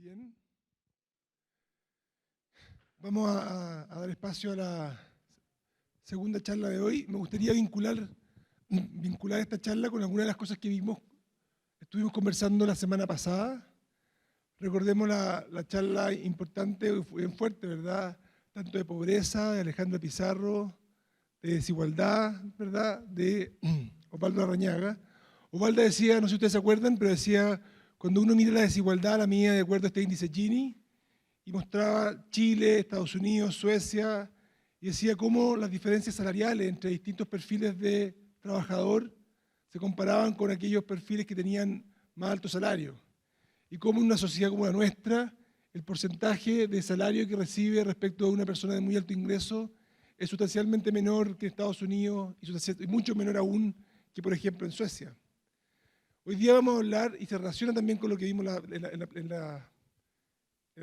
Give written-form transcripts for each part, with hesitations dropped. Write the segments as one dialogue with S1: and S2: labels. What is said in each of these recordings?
S1: Bien. Vamos a dar espacio a la segunda charla de hoy. Me gustaría vincular esta charla con algunas de las cosas que estuvimos conversando la semana pasada. Recordemos la charla importante, bien fuerte, ¿verdad? Tanto de pobreza, de Alejandra Pizarro, de desigualdad, ¿verdad? De Osvaldo Larrañaga. Osvaldo decía, no sé si ustedes se acuerdan, pero decía, cuando uno mira la desigualdad, la mide de acuerdo a este índice Gini, y mostraba Chile, Estados Unidos, Suecia, y decía cómo las diferencias salariales entre distintos perfiles de trabajador se comparaban con aquellos perfiles que tenían más alto salario. Y cómo en una sociedad como la nuestra, el porcentaje de salario que recibe respecto a una persona de muy alto ingreso es sustancialmente menor que en Estados Unidos y mucho menor aún que, por ejemplo, en Suecia. Hoy día vamos a hablar, y se relaciona también con lo que vimos en la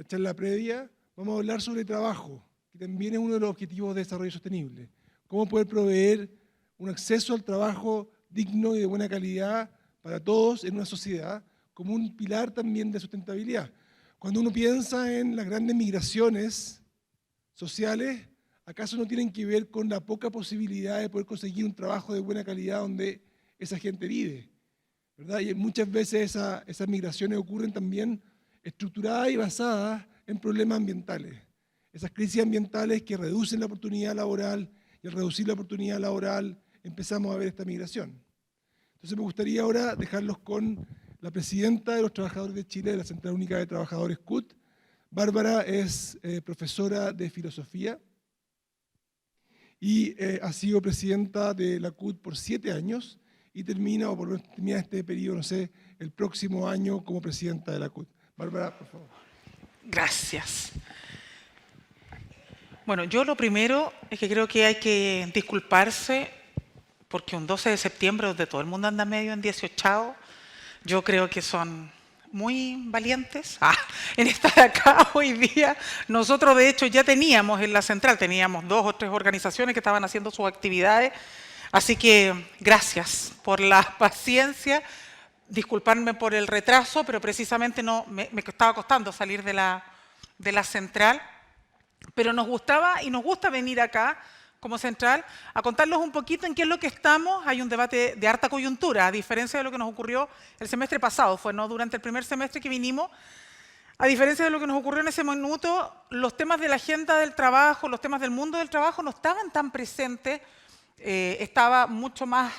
S1: charla previa, vamos a hablar sobre trabajo, que también es uno de los objetivos de desarrollo sostenible. Cómo poder proveer un acceso al trabajo digno y de buena calidad para todos en una sociedad, como un pilar también de sustentabilidad. Cuando uno piensa en las grandes migraciones sociales, ¿acaso no tienen que ver con la poca posibilidad de poder conseguir un trabajo de buena calidad donde esa gente vive? ¿Verdad? Y muchas veces esas migraciones ocurren también estructuradas y basadas en problemas ambientales. Esas crisis ambientales que reducen la oportunidad laboral, y al reducir la oportunidad laboral empezamos a ver esta migración. Entonces me gustaría ahora dejarlos con la presidenta de los Trabajadores de Chile, de la Central Única de Trabajadores CUT. Bárbara es profesora de filosofía y ha sido presidenta de la CUT por 7 años y termina este periodo, no sé, el próximo año como presidenta de la CUT. Bárbara, por favor.
S2: Gracias. Bueno, yo lo primero es que creo que hay que disculparse porque un 12 de septiembre donde todo el mundo anda medio en 18, yo creo que son muy valientes en estar acá hoy día. Nosotros de hecho ya teníamos en la central, teníamos 2 o 3 organizaciones que estaban haciendo sus actividades, así que gracias por la paciencia, disculparme por el retraso, pero precisamente me estaba costando salir de la central, pero nos gustaba y nos gusta venir acá como central a contarles un poquito en qué es lo que estamos. Hay un debate de harta coyuntura, a diferencia de lo que nos ocurrió el semestre pasado, fue no durante el primer semestre que vinimos. A diferencia de lo que nos ocurrió en ese minuto, los temas de la agenda del trabajo, los temas del mundo del trabajo no estaban tan presentes, estaba mucho más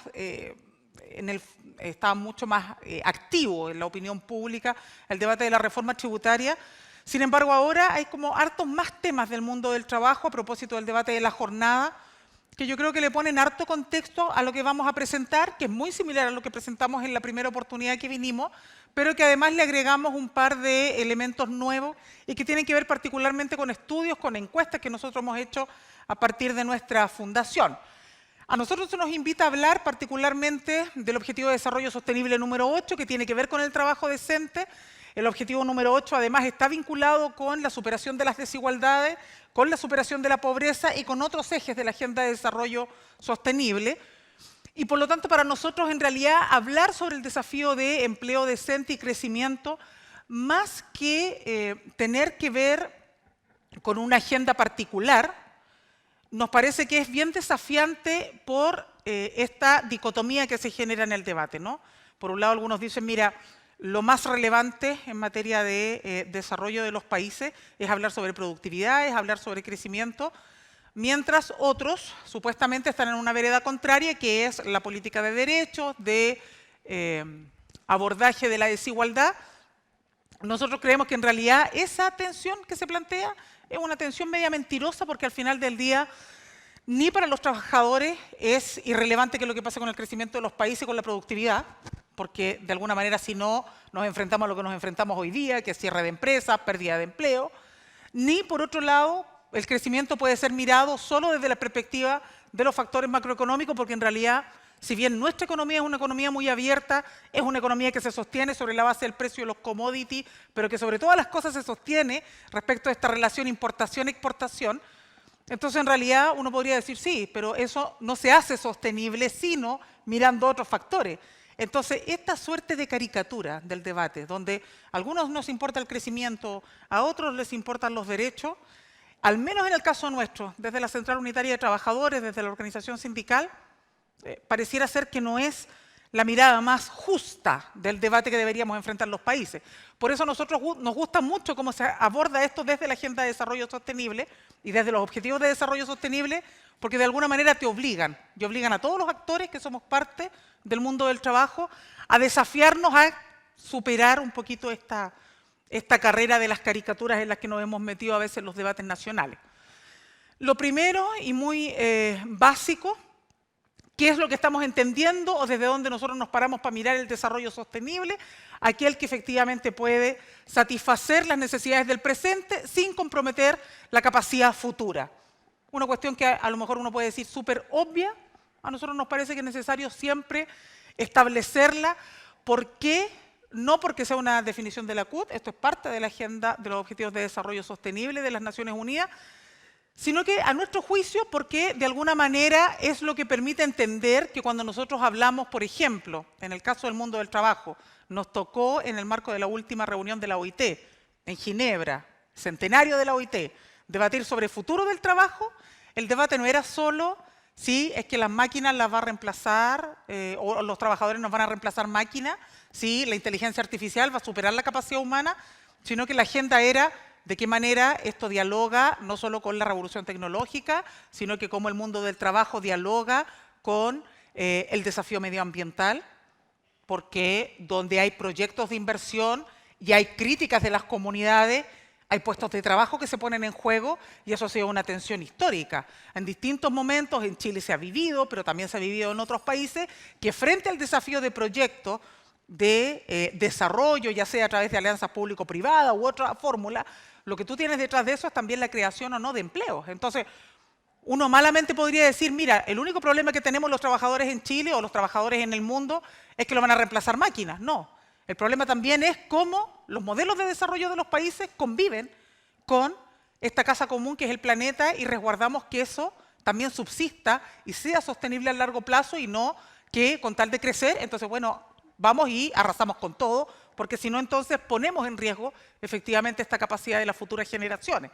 S2: activo en la opinión pública el debate de la reforma tributaria. Sin embargo, ahora hay como hartos más temas del mundo del trabajo a propósito del debate de la jornada, que yo creo que le ponen harto contexto a lo que vamos a presentar, que es muy similar a lo que presentamos en la primera oportunidad que vinimos, pero que además le agregamos un par de elementos nuevos y que tienen que ver particularmente con estudios, con encuestas que nosotros hemos hecho a partir de nuestra fundación. A nosotros se nos invita a hablar particularmente del Objetivo de Desarrollo Sostenible número 8, que tiene que ver con el trabajo decente. El objetivo número 8 además está vinculado con la superación de las desigualdades, con la superación de la pobreza y con otros ejes de la Agenda de Desarrollo Sostenible. Y por lo tanto para nosotros en realidad hablar sobre el desafío de empleo decente y crecimiento, más que tener que ver con una agenda particular, nos parece que es bien desafiante por esta dicotomía que se genera en el debate, ¿no? Por un lado algunos dicen, mira, lo más relevante en materia de desarrollo de los países es hablar sobre productividad, es hablar sobre crecimiento, mientras otros supuestamente están en una vereda contraria, que es la política de derechos, de abordaje de la desigualdad. Nosotros creemos que en realidad esa tensión que se plantea es una tensión media mentirosa, porque al final del día ni para los trabajadores es irrelevante qué es lo que pasa con el crecimiento de los países y con la productividad, porque de alguna manera si no nos enfrentamos a lo que nos enfrentamos hoy día, que es cierre de empresas, pérdida de empleo, ni por otro lado el crecimiento puede ser mirado solo desde la perspectiva de los factores macroeconómicos, porque en realidad, si bien nuestra economía es una economía muy abierta, es una economía que se sostiene sobre la base del precio de los commodities, pero que sobre todas las cosas se sostiene respecto a esta relación importación-exportación. Entonces, en realidad, uno podría decir, sí, pero eso no se hace sostenible sino mirando otros factores. Entonces, esta suerte de caricatura del debate, donde a algunos nos importa el crecimiento, a otros les importan los derechos, al menos en el caso nuestro, desde la Central Unitaria de Trabajadores, desde la organización sindical, pareciera ser que no es la mirada más justa del debate que deberíamos enfrentar los países. Por eso a nosotros nos gusta mucho cómo se aborda esto desde la Agenda de Desarrollo Sostenible y desde los Objetivos de Desarrollo Sostenible, porque de alguna manera te obligan, y obligan a todos los actores que somos parte del mundo del trabajo a desafiarnos a superar un poquito esta carrera de las caricaturas en las que nos hemos metido a veces en los debates nacionales. Lo primero y muy básico, ¿qué es lo que estamos entendiendo o desde dónde nosotros nos paramos para mirar el desarrollo sostenible? Aquel que efectivamente puede satisfacer las necesidades del presente sin comprometer la capacidad futura. Una cuestión que a lo mejor uno puede decir súper obvia, a nosotros nos parece que es necesario siempre establecerla. ¿Por qué? No porque sea una definición de la CUT, esto es parte de la Agenda de los Objetivos de Desarrollo Sostenible de las Naciones Unidas, sino que a nuestro juicio porque de alguna manera es lo que permite entender que cuando nosotros hablamos, por ejemplo, en el caso del mundo del trabajo, nos tocó en el marco de la última reunión de la OIT, en Ginebra, centenario de la OIT, debatir sobre el futuro del trabajo. El debate no era solo si es que las máquinas las va a reemplazar o los trabajadores nos van a reemplazar máquinas, si la inteligencia artificial va a superar la capacidad humana, sino que la agenda era de qué manera esto dialoga no solo con la revolución tecnológica, sino que cómo el mundo del trabajo dialoga con el desafío medioambiental, porque donde hay proyectos de inversión y hay críticas de las comunidades, hay puestos de trabajo que se ponen en juego y eso ha sido una tensión histórica. En distintos momentos en Chile se ha vivido, pero también se ha vivido en otros países, que frente al desafío de proyectos de desarrollo, ya sea a través de alianzas público-privadas u otra fórmula, lo que tú tienes detrás de eso es también la creación o no de empleos. Entonces, uno malamente podría decir, mira, el único problema que tenemos los trabajadores en Chile o los trabajadores en el mundo es que lo van a reemplazar máquinas. No, el problema también es cómo los modelos de desarrollo de los países conviven con esta casa común que es el planeta y resguardamos que eso también subsista y sea sostenible a largo plazo y no que con tal de crecer, entonces, bueno, vamos y arrasamos con todo, porque si no, entonces ponemos en riesgo efectivamente esta capacidad de las futuras generaciones.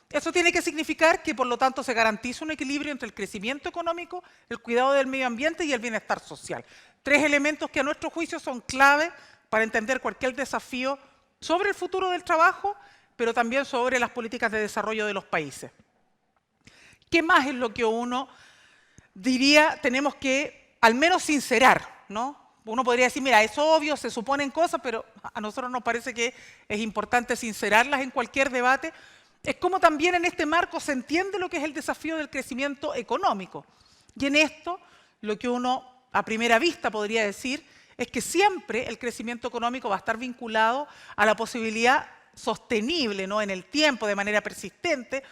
S2: Eso tiene que significar que, por lo tanto, se garantiza un equilibrio entre el crecimiento económico, el cuidado del medio ambiente y el bienestar social. Tres elementos que a nuestro juicio son clave para entender cualquier desafío sobre el futuro del trabajo, pero también sobre las políticas de desarrollo de los países. ¿Qué más es lo que uno diría tenemos que al menos sincerar, ¿no? Uno podría decir, mira, es obvio, se suponen cosas, pero a nosotros nos parece que es importante sincerarlas en cualquier debate. Es como también en este marco se entiende lo que es el desafío del crecimiento económico. Y en esto, lo que uno a primera vista podría decir es que siempre el crecimiento económico va a estar vinculado a la posibilidad sostenible, ¿no?, en el tiempo, de manera persistente,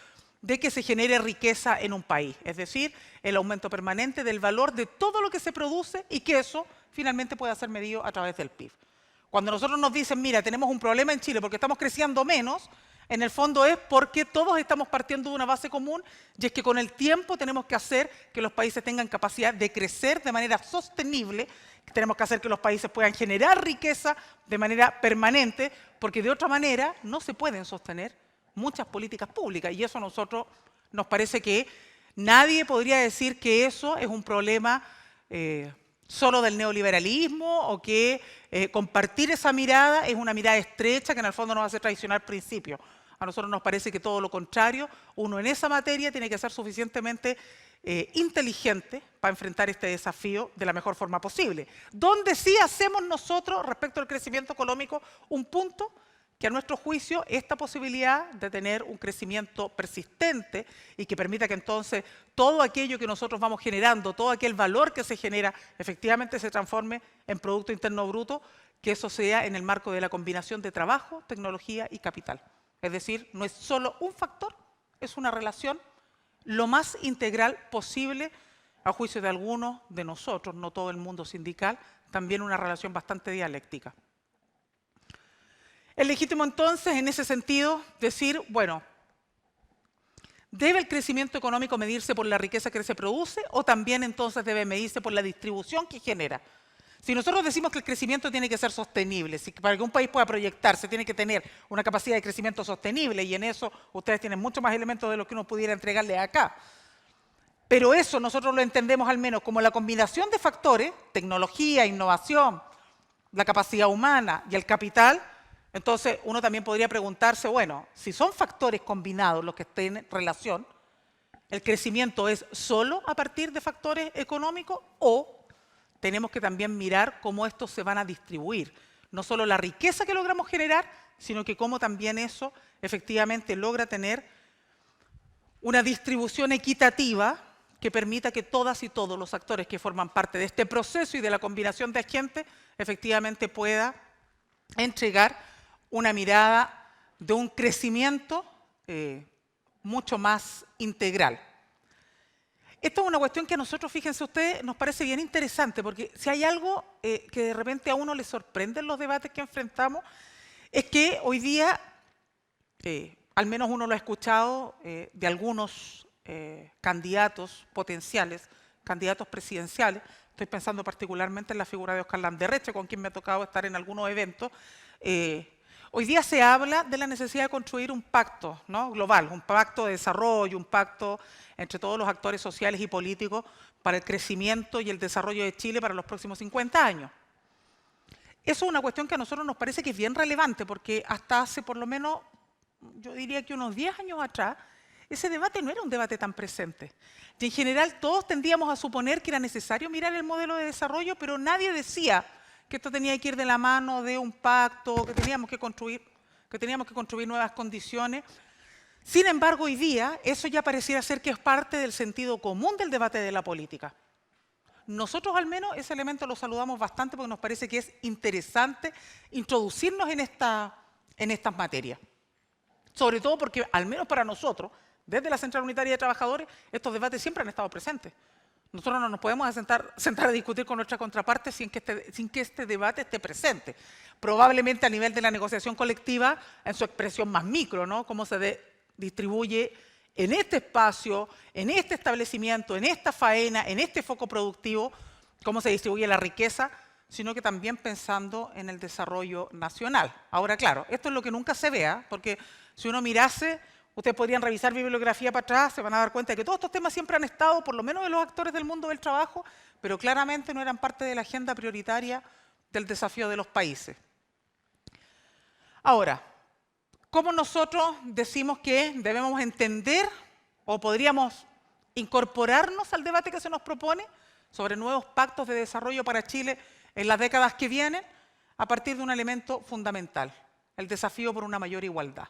S2: de que se genere riqueza en un país. Es decir, el aumento permanente del valor de todo lo que se produce y que eso finalmente puede ser medido a través del PIB. Cuando nosotros nos dicen, mira, tenemos un problema en Chile porque estamos creciendo menos, en el fondo es porque todos estamos partiendo de una base común y es que con el tiempo tenemos que hacer que los países tengan capacidad de crecer de manera sostenible, tenemos que hacer que los países puedan generar riqueza de manera permanente, porque de otra manera no se pueden sostener muchas políticas públicas y eso a nosotros nos parece que nadie podría decir que eso es un problema solo del neoliberalismo o que compartir esa mirada es una mirada estrecha que en el fondo nos hace traicionar principios. A nosotros nos parece que todo lo contrario, uno en esa materia tiene que ser suficientemente inteligente para enfrentar este desafío de la mejor forma posible. Donde sí hacemos nosotros, respecto al crecimiento económico, un punto que a nuestro juicio esta posibilidad de tener un crecimiento persistente y que permita que entonces todo aquello que nosotros vamos generando, todo aquel valor que se genera, efectivamente se transforme en Producto Interno Bruto, que eso sea en el marco de la combinación de trabajo, tecnología y capital. Es decir, no es solo un factor, es una relación lo más integral posible, a juicio de algunos de nosotros, no todo el mundo sindical, también una relación bastante dialéctica. Es legítimo entonces, en ese sentido, decir, bueno, ¿debe el crecimiento económico medirse por la riqueza que se produce o también entonces debe medirse por la distribución que genera? Si nosotros decimos que el crecimiento tiene que ser sostenible, si para que un país pueda proyectarse tiene que tener una capacidad de crecimiento sostenible, y en eso ustedes tienen mucho más elementos de lo que uno pudiera entregarles acá. Pero eso nosotros lo entendemos al menos como la combinación de factores, tecnología, innovación, la capacidad humana y el capital. Entonces uno también podría preguntarse, bueno, si son factores combinados los que estén en relación, ¿el crecimiento es solo a partir de factores económicos o tenemos que también mirar cómo estos se van a distribuir? No solo la riqueza que logramos generar, sino que cómo también eso efectivamente logra tener una distribución equitativa que permita que todas y todos los actores que forman parte de este proceso y de la combinación de agentes efectivamente pueda entregar una mirada de un crecimiento mucho más integral. Esta es una cuestión que a nosotros, fíjense ustedes, nos parece bien interesante, porque si hay algo que de repente a uno le sorprende en los debates que enfrentamos, es que hoy día, al menos uno lo ha escuchado de algunos candidatos potenciales, candidatos presidenciales, estoy pensando particularmente en la figura de Óscar Landerreche, con quien me ha tocado estar en algunos eventos. Hoy día se habla de la necesidad de construir un pacto, ¿no?, global, un pacto de desarrollo, un pacto entre todos los actores sociales y políticos para el crecimiento y el desarrollo de Chile para los próximos 50 años. Eso es una cuestión que a nosotros nos parece que es bien relevante, porque hasta hace por lo menos, yo diría que unos 10 años atrás, ese debate no era un debate tan presente. Y en general todos tendíamos a suponer que era necesario mirar el modelo de desarrollo, pero nadie decía que esto tenía que ir de la mano de un pacto, que teníamos que construir nuevas condiciones. Sin embargo, hoy día eso ya pareciera ser que es parte del sentido común del debate de la política. Nosotros al menos ese elemento lo saludamos bastante porque nos parece que es interesante introducirnos en estas materias. Sobre todo porque, al menos para nosotros, desde la Central Unitaria de Trabajadores, estos debates siempre han estado presentes. Nosotros no nos podemos sentar a discutir con nuestra contraparte sin que este debate esté presente. Probablemente a nivel de la negociación colectiva, en su expresión más micro, ¿no?, cómo se distribuye en este espacio, en este establecimiento, en esta faena, en este foco productivo, cómo se distribuye la riqueza, sino que también pensando en el desarrollo nacional. Ahora, claro, esto es lo que nunca se vea, porque si uno mirase, ustedes podrían revisar bibliografía para atrás, se van a dar cuenta de que todos estos temas siempre han estado, por lo menos de los actores del mundo del trabajo, pero claramente no eran parte de la agenda prioritaria del desafío de los países. Ahora, ¿cómo nosotros decimos que debemos entender o podríamos incorporarnos al debate que se nos propone sobre nuevos pactos de desarrollo para Chile en las décadas que vienen? A partir de un elemento fundamental, el desafío por una mayor igualdad.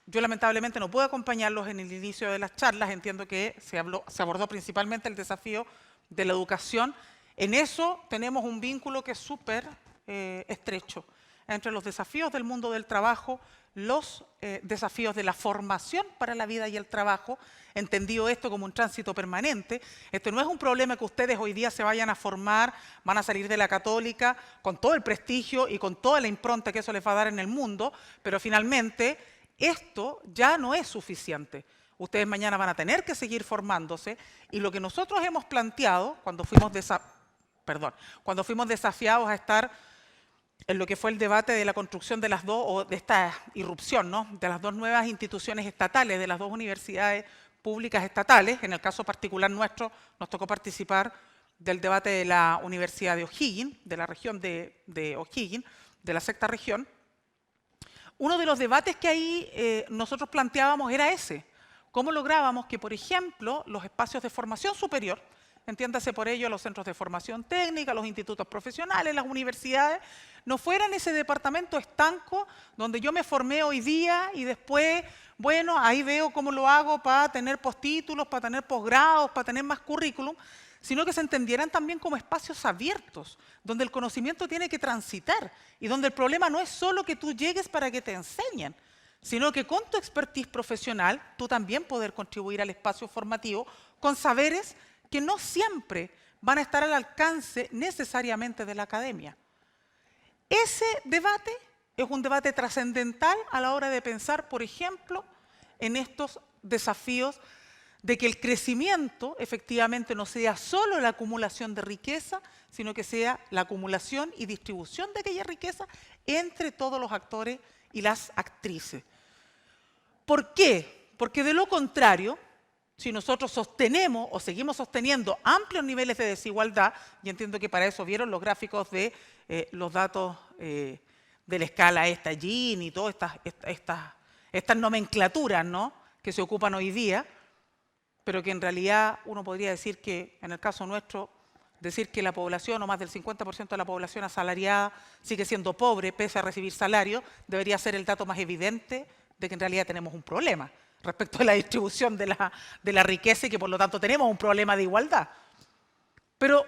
S2: Yo lamentablemente no pude acompañarlos en el inicio de las charlas, entiendo que se abordó principalmente el desafío de la educación. En eso tenemos un vínculo que es súper estrecho entre los desafíos del mundo del trabajo, los desafíos de la formación para la vida y el trabajo, entendido esto como un tránsito permanente. Esto no es un problema que ustedes hoy día se vayan a formar, van a salir de la Católica con todo el prestigio y con toda la impronta que eso les va a dar en el mundo, pero finalmente esto ya no es suficiente. Ustedes mañana van a tener que seguir formándose y lo que nosotros hemos planteado cuando fuimos desafiados a estar en lo que fue el debate de la construcción de las dos, o de esta irrupción, ¿no?, de las dos nuevas instituciones estatales, de las dos universidades públicas estatales. En el caso particular nuestro, nos tocó participar del debate de la Universidad de O'Higgins, de la región de O'Higgins, de la sexta región. Uno de los debates que ahí nosotros planteábamos era ese. ¿Cómo lográbamos que, por ejemplo, los espacios de formación superior, entiéndase por ello los centros de formación técnica, los institutos profesionales, las universidades, no fueran ese departamento estanco donde yo me formé hoy día y después, bueno, ahí veo cómo lo hago para tener postítulos, para tener posgrados, para tener más currículum, sino que se entendieran también como espacios abiertos, donde el conocimiento tiene que transitar y donde el problema no es solo que tú llegues para que te enseñen, sino que con tu expertise profesional tú también poder contribuir al espacio formativo con saberes que no siempre van a estar al alcance necesariamente de la academia. Ese debate es un debate trascendental a la hora de pensar, por ejemplo, en estos desafíos de que el crecimiento efectivamente no sea solo la acumulación de riqueza, sino que sea la acumulación y distribución de aquella riqueza entre todos los actores y las actrices. ¿Por qué? Porque de lo contrario, si nosotros sostenemos o seguimos sosteniendo amplios niveles de desigualdad, y entiendo que para eso vieron los gráficos de los datos de la escala esta Gini y todas estas nomenclaturas, ¿no?, que se ocupan hoy día, pero que en realidad uno podría decir que, en el caso nuestro, decir que la población, o más del 50% de la población asalariada, sigue siendo pobre pese a recibir salario, debería ser el dato más evidente de que en realidad tenemos un problema respecto a la distribución de la riqueza y que por lo tanto tenemos un problema de igualdad. Pero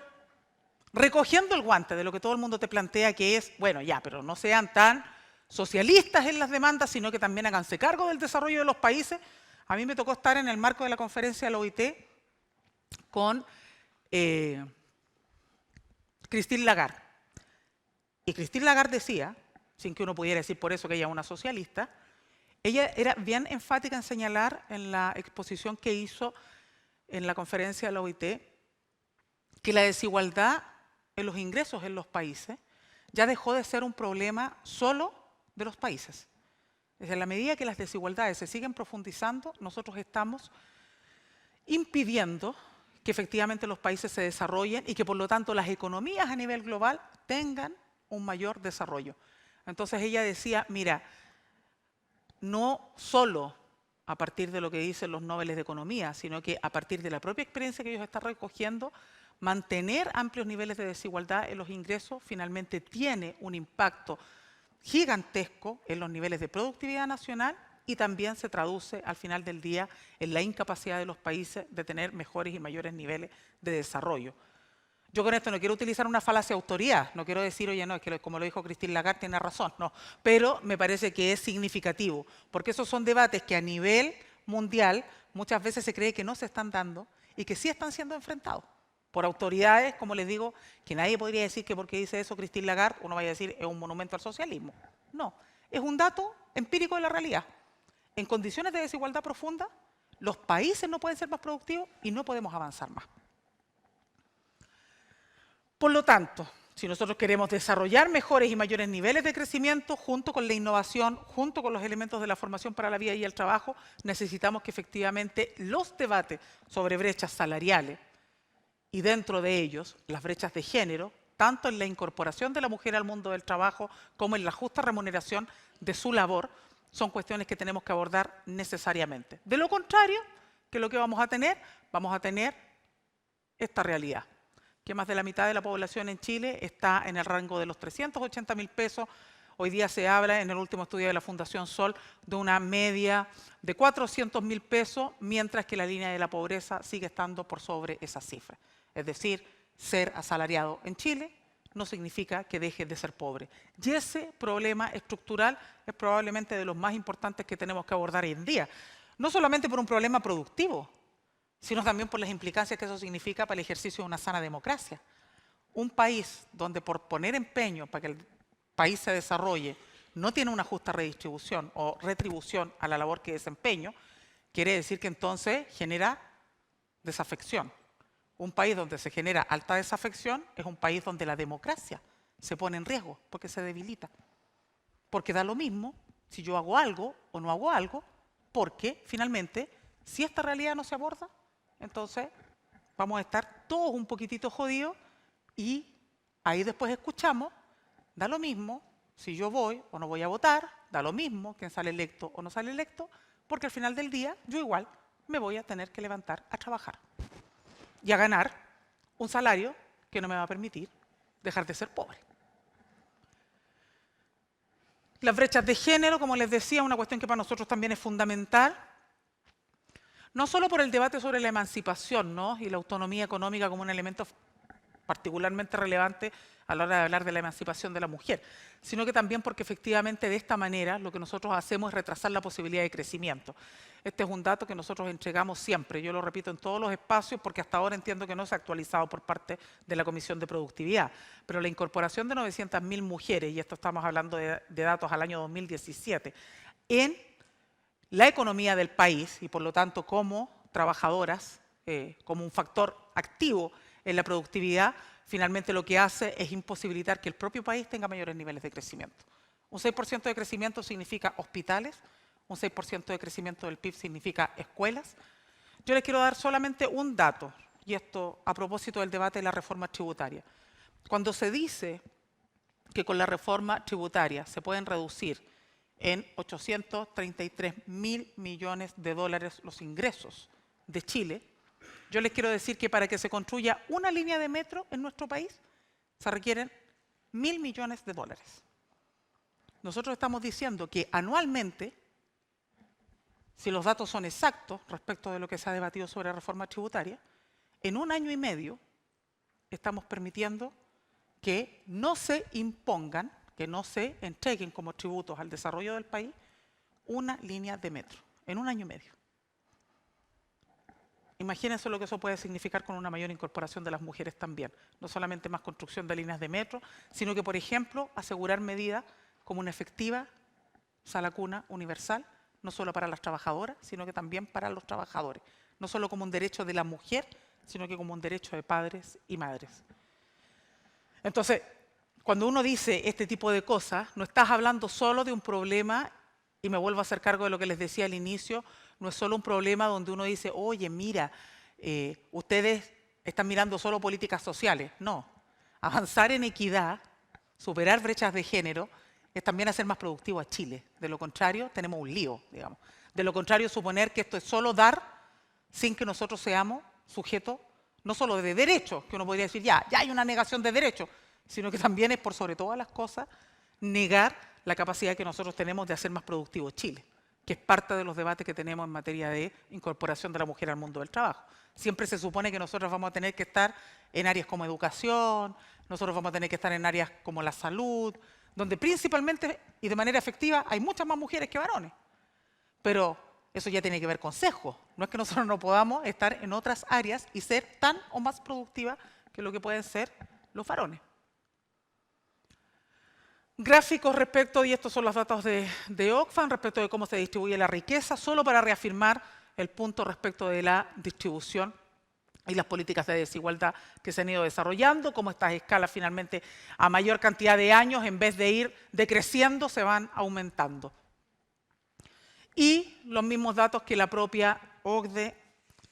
S2: recogiendo el guante de lo que todo el mundo te plantea, que es, bueno, ya, pero no sean tan socialistas en las demandas, sino que también háganse cargo del desarrollo de los países. A mí me tocó estar en el marco de la conferencia de la OIT con Christine Lagarde. Y Christine Lagarde decía, sin que uno pudiera decir por eso que ella es una socialista, ella era bien enfática en señalar en la exposición que hizo en la conferencia de la OIT que la desigualdad en los ingresos en los países ya dejó de ser un problema solo de los países. Desde a la medida que las desigualdades se siguen profundizando, nosotros estamos impidiendo que efectivamente los países se desarrollen y que por lo tanto las economías a nivel global tengan un mayor desarrollo. Entonces ella decía, mira, no solo a partir de lo que dicen los Nobeles de Economía, sino que a partir de la propia experiencia que ellos están recogiendo, mantener amplios niveles de desigualdad en los ingresos finalmente tiene un impacto gigantesco en los niveles de productividad nacional y también se traduce al final del día en la incapacidad de los países de tener mejores y mayores niveles de desarrollo. Yo con esto no quiero utilizar una falacia de autoridad, no quiero decir, oye, no, es que como lo dijo Christine Lagarde tiene razón, no, pero me parece que es significativo, porque esos son debates que a nivel mundial muchas veces se cree que no se están dando y que sí están siendo enfrentados por autoridades, como les digo, que nadie podría decir que porque dice eso Christine Lagarde, uno vaya a decir es un monumento al socialismo. No, es un dato empírico de la realidad. En condiciones de desigualdad profunda, los países no pueden ser más productivos y no podemos avanzar más. Por lo tanto, si nosotros queremos desarrollar mejores y mayores niveles de crecimiento, junto con la innovación, junto con los elementos de la formación para la vida y el trabajo, necesitamos que efectivamente los debates sobre brechas salariales y dentro de ellos las brechas de género, tanto en la incorporación de la mujer al mundo del trabajo como en la justa remuneración de su labor, son cuestiones que tenemos que abordar necesariamente. De lo contrario, ¿qué es lo que vamos a tener? Vamos a tener esta realidad, que más de la mitad de la población en Chile está en el rango de los 380.000 pesos. Hoy día se habla, en el último estudio de la Fundación Sol, de una media de 400.000 pesos, mientras que la línea de la pobreza sigue estando por sobre esa cifra. Es decir, ser asalariado en Chile no significa que deje de ser pobre. Y ese problema estructural es probablemente de los más importantes que tenemos que abordar hoy en día. No solamente por un problema productivo, sino también por las implicancias que eso significa para el ejercicio de una sana democracia. Un país donde por poner empeño para que el país se desarrolle no tiene una justa redistribución o retribución a la labor que desempeño, quiere decir que entonces genera desafección. Un país donde se genera alta desafección es un país donde la democracia se pone en riesgo porque se debilita. Porque da lo mismo si yo hago algo o no hago algo, porque finalmente, si esta realidad no se aborda, entonces vamos a estar todos un poquitito jodidos y ahí después escuchamos, da lo mismo si yo voy o no voy a votar, da lo mismo quién sale electo o no sale electo, porque al final del día yo igual me voy a tener que levantar a trabajar y a ganar un salario que no me va a permitir dejar de ser pobre. Las brechas de género, como les decía, una cuestión que para nosotros también es fundamental, no solo por el debate sobre la emancipación, ¿no?, y la autonomía económica como un elemento particularmente relevante a la hora de hablar de la emancipación de la mujer, sino que también porque efectivamente de esta manera lo que nosotros hacemos es retrasar la posibilidad de crecimiento. Este es un dato que nosotros entregamos siempre, yo lo repito en todos los espacios porque hasta ahora entiendo que no se ha actualizado por parte de la Comisión de Productividad, pero la incorporación de 900.000 mujeres, y esto estamos hablando de datos al año 2017, en la economía del país y por lo tanto como trabajadoras como un factor activo en la productividad, finalmente lo que hace es imposibilitar que el propio país tenga mayores niveles de crecimiento. Un 6% de crecimiento significa hospitales, un 6% de crecimiento del PIB significa escuelas. Yo les quiero dar solamente un dato, y esto a propósito del debate de la reforma tributaria. Cuando se dice que con la reforma tributaria se pueden reducir en 833.000 millones de dólares los ingresos de Chile, yo les quiero decir que para que se construya una línea de metro en nuestro país se requieren 1.000 millones de dólares. Nosotros estamos diciendo que anualmente, si los datos son exactos respecto de lo que se ha debatido sobre la reforma tributaria, en 1 año y medio estamos permitiendo que no se impongan, que no se entreguen como tributos al desarrollo del país una línea de metro, en 1 año y medio. Imagínense lo que eso puede significar con una mayor incorporación de las mujeres también. No solamente más construcción de líneas de metro, sino que, por ejemplo, asegurar medidas como una efectiva sala cuna universal, no solo para las trabajadoras, sino que también para los trabajadores. No solo como un derecho de la mujer, sino que como un derecho de padres y madres. Entonces, cuando uno dice este tipo de cosas, no estás hablando solo de un problema, y me vuelvo a hacer cargo de lo que les decía al inicio, no es solo un problema donde uno dice, oye, mira, ustedes están mirando solo políticas sociales. No, avanzar en equidad, superar brechas de género, es también hacer más productivo a Chile. De lo contrario, tenemos un lío, digamos. De lo contrario, suponer que esto es solo dar sin que nosotros seamos sujetos, no solo de derechos, que uno podría decir, ya hay una negación de derechos, sino que también es, por sobre todas las cosas, negar la capacidad que nosotros tenemos de hacer más productivo Chile, que es parte de los debates que tenemos en materia de incorporación de la mujer al mundo del trabajo. Siempre se supone que nosotros vamos a tener que estar en áreas como educación, nosotros vamos a tener que estar en áreas como la salud, donde principalmente y de manera efectiva hay muchas más mujeres que varones. Pero eso ya tiene que ver con sesgo. No es que nosotros no podamos estar en otras áreas y ser tan o más productivas que lo que pueden ser los varones. Gráficos respecto, y estos son los datos de Oxfam, respecto de cómo se distribuye la riqueza, solo para reafirmar el punto respecto de la distribución y las políticas de desigualdad que se han ido desarrollando, cómo estas escalas finalmente a mayor cantidad de años, en vez de ir decreciendo, se van aumentando. Y los mismos datos que la propia OCDE,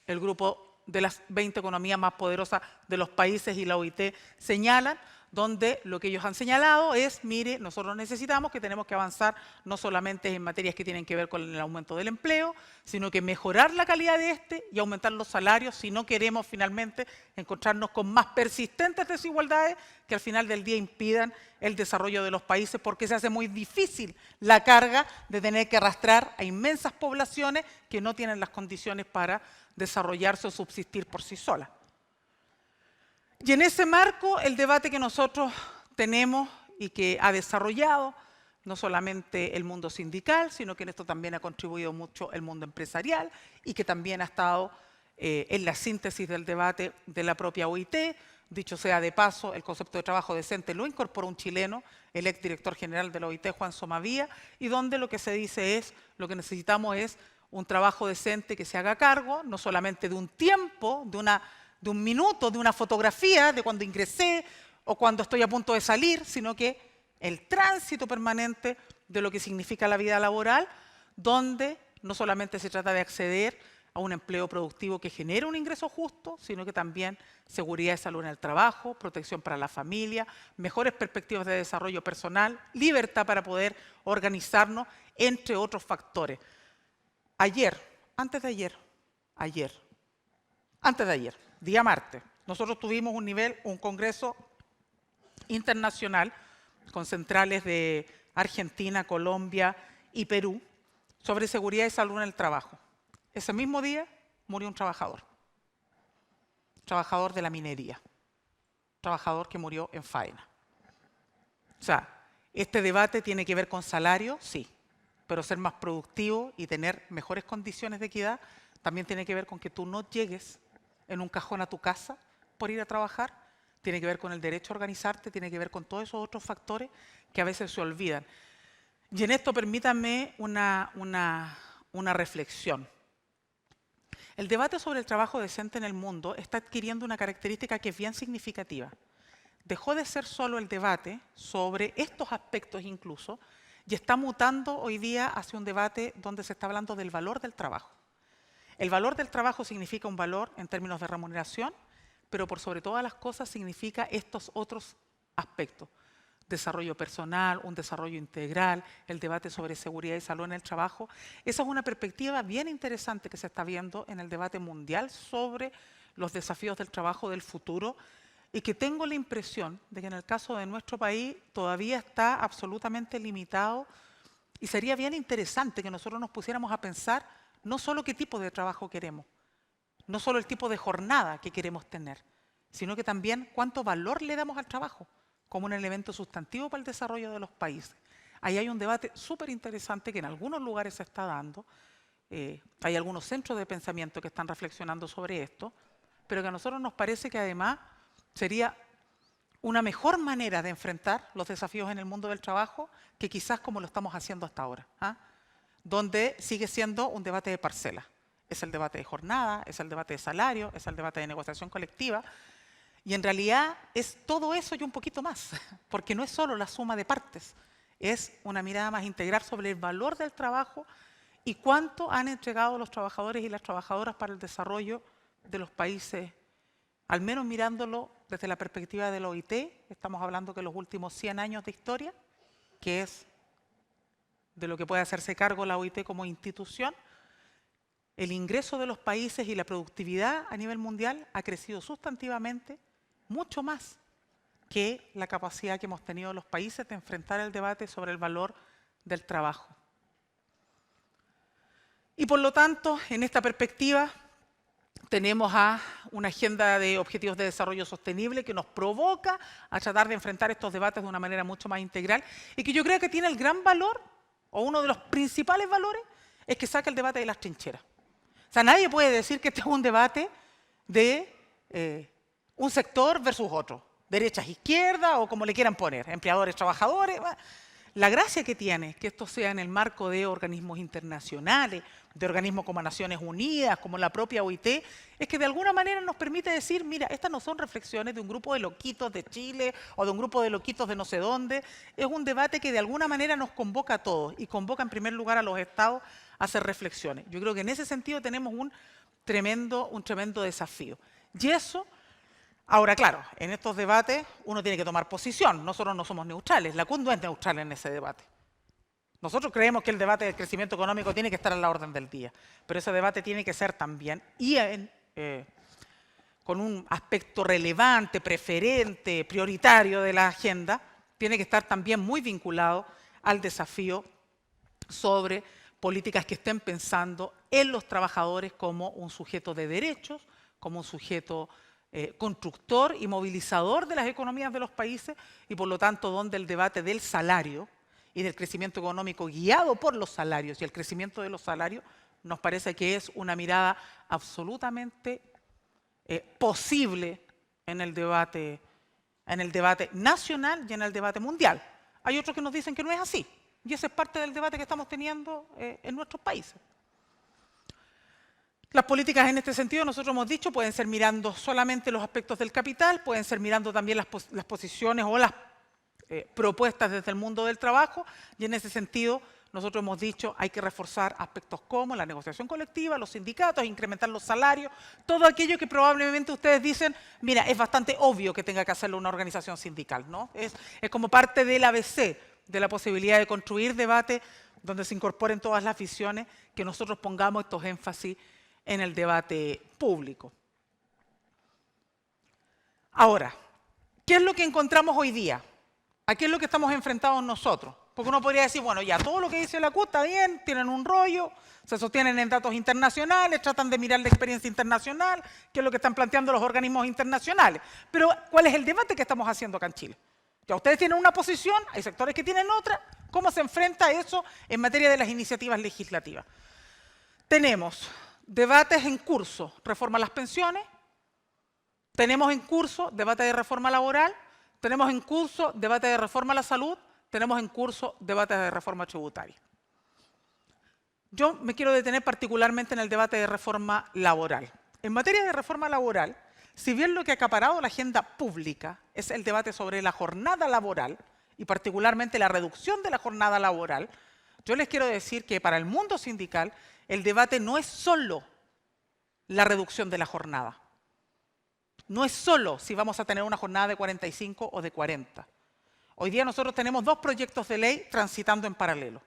S2: el grupo de las 20 economías más poderosas de los países y la OIT señalan, donde lo que ellos han señalado es, mire, nosotros necesitamos que tenemos que avanzar no solamente en materias que tienen que ver con el aumento del empleo, sino que mejorar la calidad de este y aumentar los salarios si no queremos finalmente encontrarnos con más persistentes desigualdades que al final del día impidan el desarrollo de los países, porque se hace muy difícil la carga de tener que arrastrar a inmensas poblaciones que no tienen las condiciones para desarrollarse o subsistir por sí solas. Y en ese marco, el debate que nosotros tenemos y que ha desarrollado no solamente el mundo sindical, sino que en esto también ha contribuido mucho el mundo empresarial y que también ha estado en la síntesis del debate de la propia OIT. Dicho sea de paso, el concepto de trabajo decente lo incorporó un chileno, el exdirector general de la OIT, Juan Somavía, y donde lo que se dice es, lo que necesitamos es un trabajo decente que se haga cargo, no solamente de un tiempo, de un minuto, de una fotografía, de cuando ingresé o cuando estoy a punto de salir, sino que el tránsito permanente de lo que significa la vida laboral, donde no solamente se trata de acceder a un empleo productivo que genere un ingreso justo, sino que también seguridad y salud en el trabajo, protección para la familia, mejores perspectivas de desarrollo personal, libertad para poder organizarnos, entre otros factores. Antes de ayer, día martes, nosotros tuvimos un congreso internacional con centrales de Argentina, Colombia y Perú sobre seguridad y salud en el trabajo. Ese mismo día murió un trabajador de la minería, trabajador que murió en faena. O sea, este debate tiene que ver con salario, sí, pero ser más productivo y tener mejores condiciones de equidad también tiene que ver con que tú no llegues en un cajón a tu casa por ir a trabajar, tiene que ver con el derecho a organizarte, tiene que ver con todos esos otros factores que a veces se olvidan. Y en esto permítanme una reflexión. El debate sobre el trabajo decente en el mundo está adquiriendo una característica que es bien significativa. Dejó de ser solo el debate sobre estos aspectos incluso, y está mutando hoy día hacia un debate donde se está hablando del valor del trabajo. El valor del trabajo significa un valor en términos de remuneración, pero por sobre todas las cosas significa estos otros aspectos. Desarrollo personal, un desarrollo integral, el debate sobre seguridad y salud en el trabajo. Esa es una perspectiva bien interesante que se está viendo en el debate mundial sobre los desafíos del trabajo del futuro y que tengo la impresión de que en el caso de nuestro país todavía está absolutamente limitado y sería bien interesante que nosotros nos pusiéramos a pensar no solo qué tipo de trabajo queremos, no solo el tipo de jornada que queremos tener, sino que también cuánto valor le damos al trabajo como un elemento sustantivo para el desarrollo de los países. Ahí hay un debate súper interesante que en algunos lugares se está dando, hay algunos centros de pensamiento que están reflexionando sobre esto, pero que a nosotros nos parece que además sería una mejor manera de enfrentar los desafíos en el mundo del trabajo que quizás como lo estamos haciendo hasta ahora, donde sigue siendo un debate de parcelas. Es el debate de jornada, es el debate de salario, es el debate de negociación colectiva, y en realidad es todo eso y un poquito más, porque no es solo la suma de partes, es una mirada más integral sobre el valor del trabajo y cuánto han entregado los trabajadores y las trabajadoras para el desarrollo de los países, al menos mirándolo desde la perspectiva de la OIT. Estamos hablando que los últimos 100 años de historia, que es de lo que puede hacerse cargo la OIT como institución, el ingreso de los países y la productividad a nivel mundial ha crecido sustantivamente, mucho más que la capacidad que hemos tenido los países de enfrentar el debate sobre el valor del trabajo. Y por lo tanto, en esta perspectiva, tenemos a una agenda de objetivos de desarrollo sostenible que nos provoca a tratar de enfrentar estos debates de una manera mucho más integral y que yo creo que tiene el gran valor, o uno de los principales valores, es que saca el debate de las trincheras. O sea, nadie puede decir que este es un debate de un sector versus otro, derechas, izquierdas o como le quieran poner, empleadores, trabajadores. La gracia que tiene que esto sea en el marco de organismos internacionales, de organismos como Naciones Unidas, como la propia OIT, es que de alguna manera nos permite decir, mira, estas no son reflexiones de un grupo de loquitos de Chile o de un grupo de loquitos de no sé dónde, es un debate que de alguna manera nos convoca a todos y convoca en primer lugar a los estados a hacer reflexiones. Yo creo que en ese sentido tenemos un tremendo desafío. Y eso, ahora claro, en estos debates uno tiene que tomar posición, nosotros no somos neutrales, la CUT no es neutral en ese debate. Nosotros creemos que el debate del crecimiento económico tiene que estar en la orden del día, pero ese debate tiene que ser también, con un aspecto relevante, preferente, prioritario de la agenda, tiene que estar también muy vinculado al desafío sobre políticas que estén pensando en los trabajadores como un sujeto de derechos, como un sujeto constructor y movilizador de las economías de los países y por lo tanto donde el debate del salario y del crecimiento económico guiado por los salarios y el crecimiento de los salarios nos parece que es una mirada absolutamente posible en el debate nacional y en el debate mundial. Hay otros que nos dicen que no es así y ese es parte del debate que estamos teniendo en nuestros países. Las políticas en este sentido, nosotros hemos dicho, pueden ser mirando solamente los aspectos del capital, pueden ser mirando también las posiciones o las propuestas desde el mundo del trabajo, y en ese sentido nosotros hemos dicho hay que reforzar aspectos como la negociación colectiva, los sindicatos, incrementar los salarios, todo aquello que probablemente ustedes dicen, mira, es bastante obvio que tenga que hacerlo una organización sindical, ¿no? Es como parte del ABC de la posibilidad de construir debate donde se incorporen todas las visiones, que nosotros pongamos estos énfasis en el debate público. Ahora, ¿qué es lo que encontramos hoy día? ¿A qué es lo que estamos enfrentados nosotros? Porque uno podría decir, bueno, ya todo lo que dice la CUT está bien, tienen un rollo, se sostienen en datos internacionales, tratan de mirar la experiencia internacional, qué es lo que están planteando los organismos internacionales. Pero, ¿cuál es el debate que estamos haciendo acá en Chile? Ya ustedes tienen una posición, hay sectores que tienen otra, ¿cómo se enfrenta eso en materia de las iniciativas legislativas? Tenemos debates en curso, reforma a las pensiones, tenemos en curso debate de reforma laboral, tenemos en curso debate de reforma a la salud, tenemos en curso debate de reforma tributaria. Yo me quiero detener particularmente en el debate de reforma laboral. En materia de reforma laboral, si bien lo que ha acaparado la agenda pública es el debate sobre la jornada laboral, y particularmente la reducción de la jornada laboral, yo les quiero decir que para el mundo sindical el debate no es solo la reducción de la jornada. No es solo si vamos a tener una jornada de 45 o de 40. Hoy día nosotros tenemos dos proyectos de ley transitando en paralelo.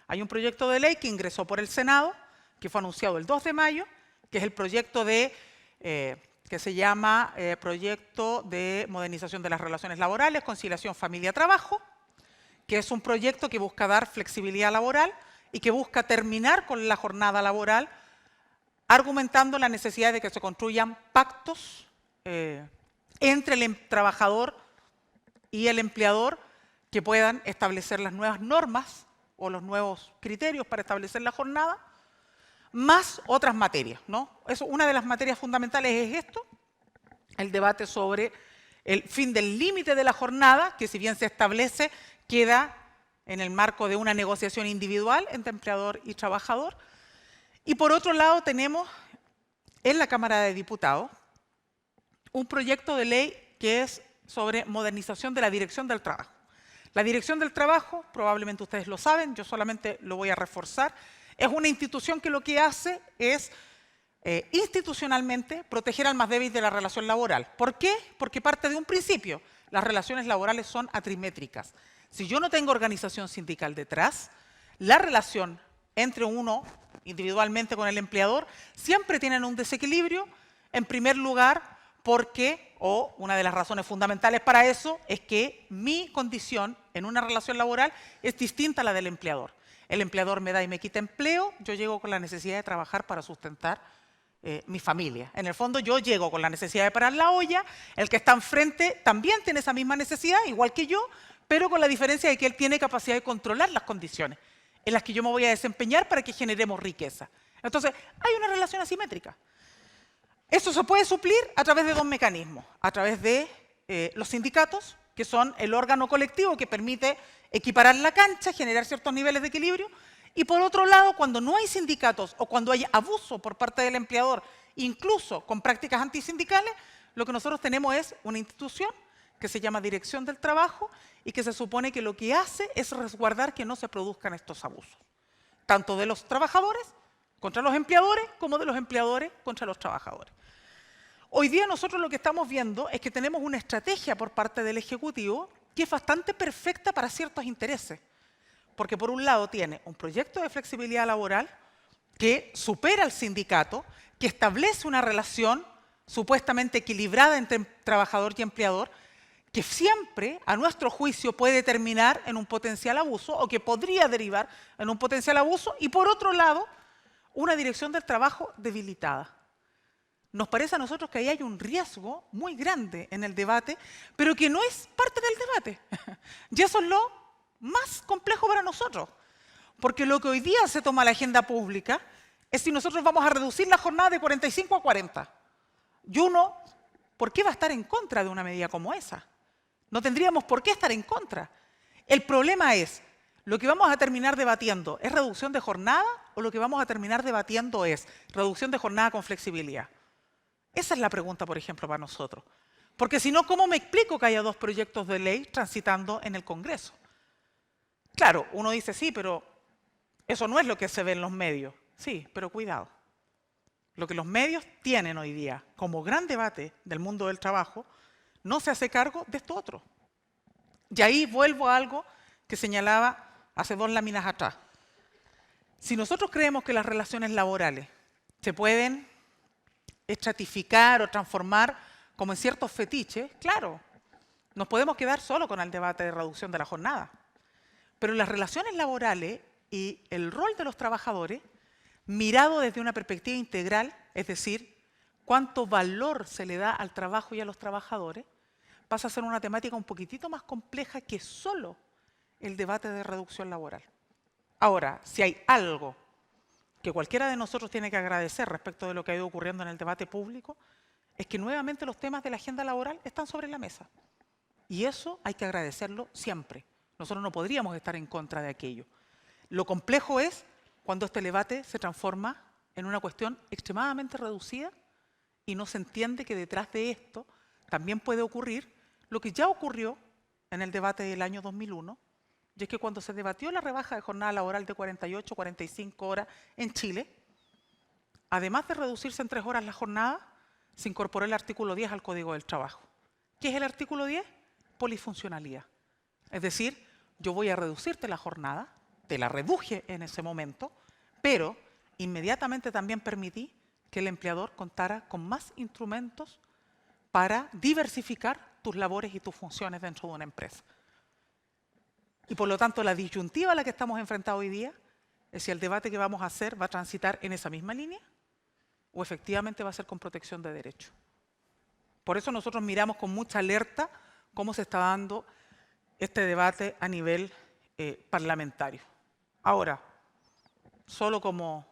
S2: Hay un proyecto de ley que ingresó por el Senado, que fue anunciado el 2 de mayo, que es el proyecto que se llama Proyecto de Modernización de las Relaciones Laborales, Conciliación Familia-Trabajo, que es un proyecto que busca dar flexibilidad laboral y que busca terminar con la jornada laboral, argumentando la necesidad de que se construyan pactos entre el trabajador y el empleador que puedan establecer las nuevas normas o los nuevos criterios para establecer la jornada, más otras materias, ¿no? Una de las materias fundamentales es esto, el debate sobre el fin del límite de la jornada, que si bien se establece, queda en el marco de una negociación individual entre empleador y trabajador. Y por otro lado tenemos en la Cámara de Diputados un proyecto de ley que es sobre modernización de la Dirección del Trabajo. La Dirección del Trabajo, probablemente ustedes lo saben, yo solamente lo voy a reforzar, es una institución que lo que hace es institucionalmente proteger al más débil de la relación laboral. ¿Por qué? Porque parte de un principio. Las relaciones laborales son asimétricas. Si yo no tengo organización sindical detrás, la relación entre uno individualmente con el empleador siempre tienen un desequilibrio, en primer lugar porque, o una de las razones fundamentales para eso, es que mi condición en una relación laboral es distinta a la del empleador. El empleador me da y me quita empleo, yo llego con la necesidad de trabajar para sustentar mi familia. En el fondo yo llego con la necesidad de parar la olla, el que está enfrente también tiene esa misma necesidad, igual que yo, pero con la diferencia de que él tiene capacidad de controlar las condiciones en las que yo me voy a desempeñar para que generemos riqueza. Entonces, hay una relación asimétrica. Eso se puede suplir a través de dos mecanismos, a través de los sindicatos, que son el órgano colectivo que permite equiparar la cancha, generar ciertos niveles de equilibrio, y por otro lado, cuando no hay sindicatos o cuando hay abuso por parte del empleador, incluso con prácticas antisindicales, lo que nosotros tenemos es una institución que se llama Dirección del Trabajo y que se supone que lo que hace es resguardar que no se produzcan estos abusos, tanto de los trabajadores contra los empleadores como de los empleadores contra los trabajadores. Hoy día nosotros lo que estamos viendo es que tenemos una estrategia por parte del Ejecutivo que es bastante perfecta para ciertos intereses. Porque por un lado tiene un proyecto de flexibilidad laboral que supera al sindicato, que establece una relación supuestamente equilibrada entre trabajador y empleador, que siempre, a nuestro juicio, puede terminar en un potencial abuso o que podría derivar en un potencial abuso, y por otro lado, una dirección del trabajo debilitada. Nos parece a nosotros que ahí hay un riesgo muy grande en el debate, pero que no es parte del debate. Y eso es lo más complejo para nosotros, porque lo que hoy día se toma la agenda pública es si nosotros vamos a reducir la jornada de 45 a 40. Y uno, ¿por qué va a estar en contra de una medida como esa? No tendríamos por qué estar en contra. El problema es, ¿lo que vamos a terminar debatiendo es reducción de jornada o lo que vamos a terminar debatiendo es reducción de jornada con flexibilidad? Esa es la pregunta, por ejemplo, para nosotros. Porque si no, ¿cómo me explico que haya dos proyectos de ley transitando en el Congreso? Claro, uno dice, sí, pero eso no es lo que se ve en los medios. Sí, pero cuidado. Lo que los medios tienen hoy día como gran debate del mundo del trabajo no se hace cargo de esto otro. Y ahí vuelvo a algo que señalaba hace 2 láminas atrás. Si nosotros creemos que las relaciones laborales se pueden estratificar o transformar como en ciertos fetiches, claro, nos podemos quedar solo con el debate de reducción de la jornada. Pero las relaciones laborales y el rol de los trabajadores, mirado desde una perspectiva integral, es decir, cuánto valor se le da al trabajo y a los trabajadores, pasa a ser una temática un poquitito más compleja que solo el debate de reducción laboral. Ahora, si hay algo que cualquiera de nosotros tiene que agradecer respecto de lo que ha ido ocurriendo en el debate público, es que nuevamente los temas de la agenda laboral están sobre la mesa. Y eso hay que agradecerlo siempre. Nosotros no podríamos estar en contra de aquello. Lo complejo es cuando este debate se transforma en una cuestión extremadamente reducida y no se entiende que detrás de esto también puede ocurrir lo que ya ocurrió en el debate del año 2001, y es que cuando se debatió la rebaja de jornada laboral de 48 a 45 horas en Chile, además de reducirse en 3 horas la jornada, se incorporó el artículo 10 al Código del Trabajo. ¿Qué es el artículo 10? Polifuncionalidad. Es decir, yo voy a reducirte la jornada, te la reduje en ese momento, pero inmediatamente también permití que el empleador contara con más instrumentos para diversificar tus labores y tus funciones dentro de una empresa. Y por lo tanto, la disyuntiva a la que estamos enfrentados hoy día es si el debate que vamos a hacer va a transitar en esa misma línea o efectivamente va a ser con protección de derechos. Por eso nosotros miramos con mucha alerta cómo se está dando este debate a nivel parlamentario. Ahora, solo como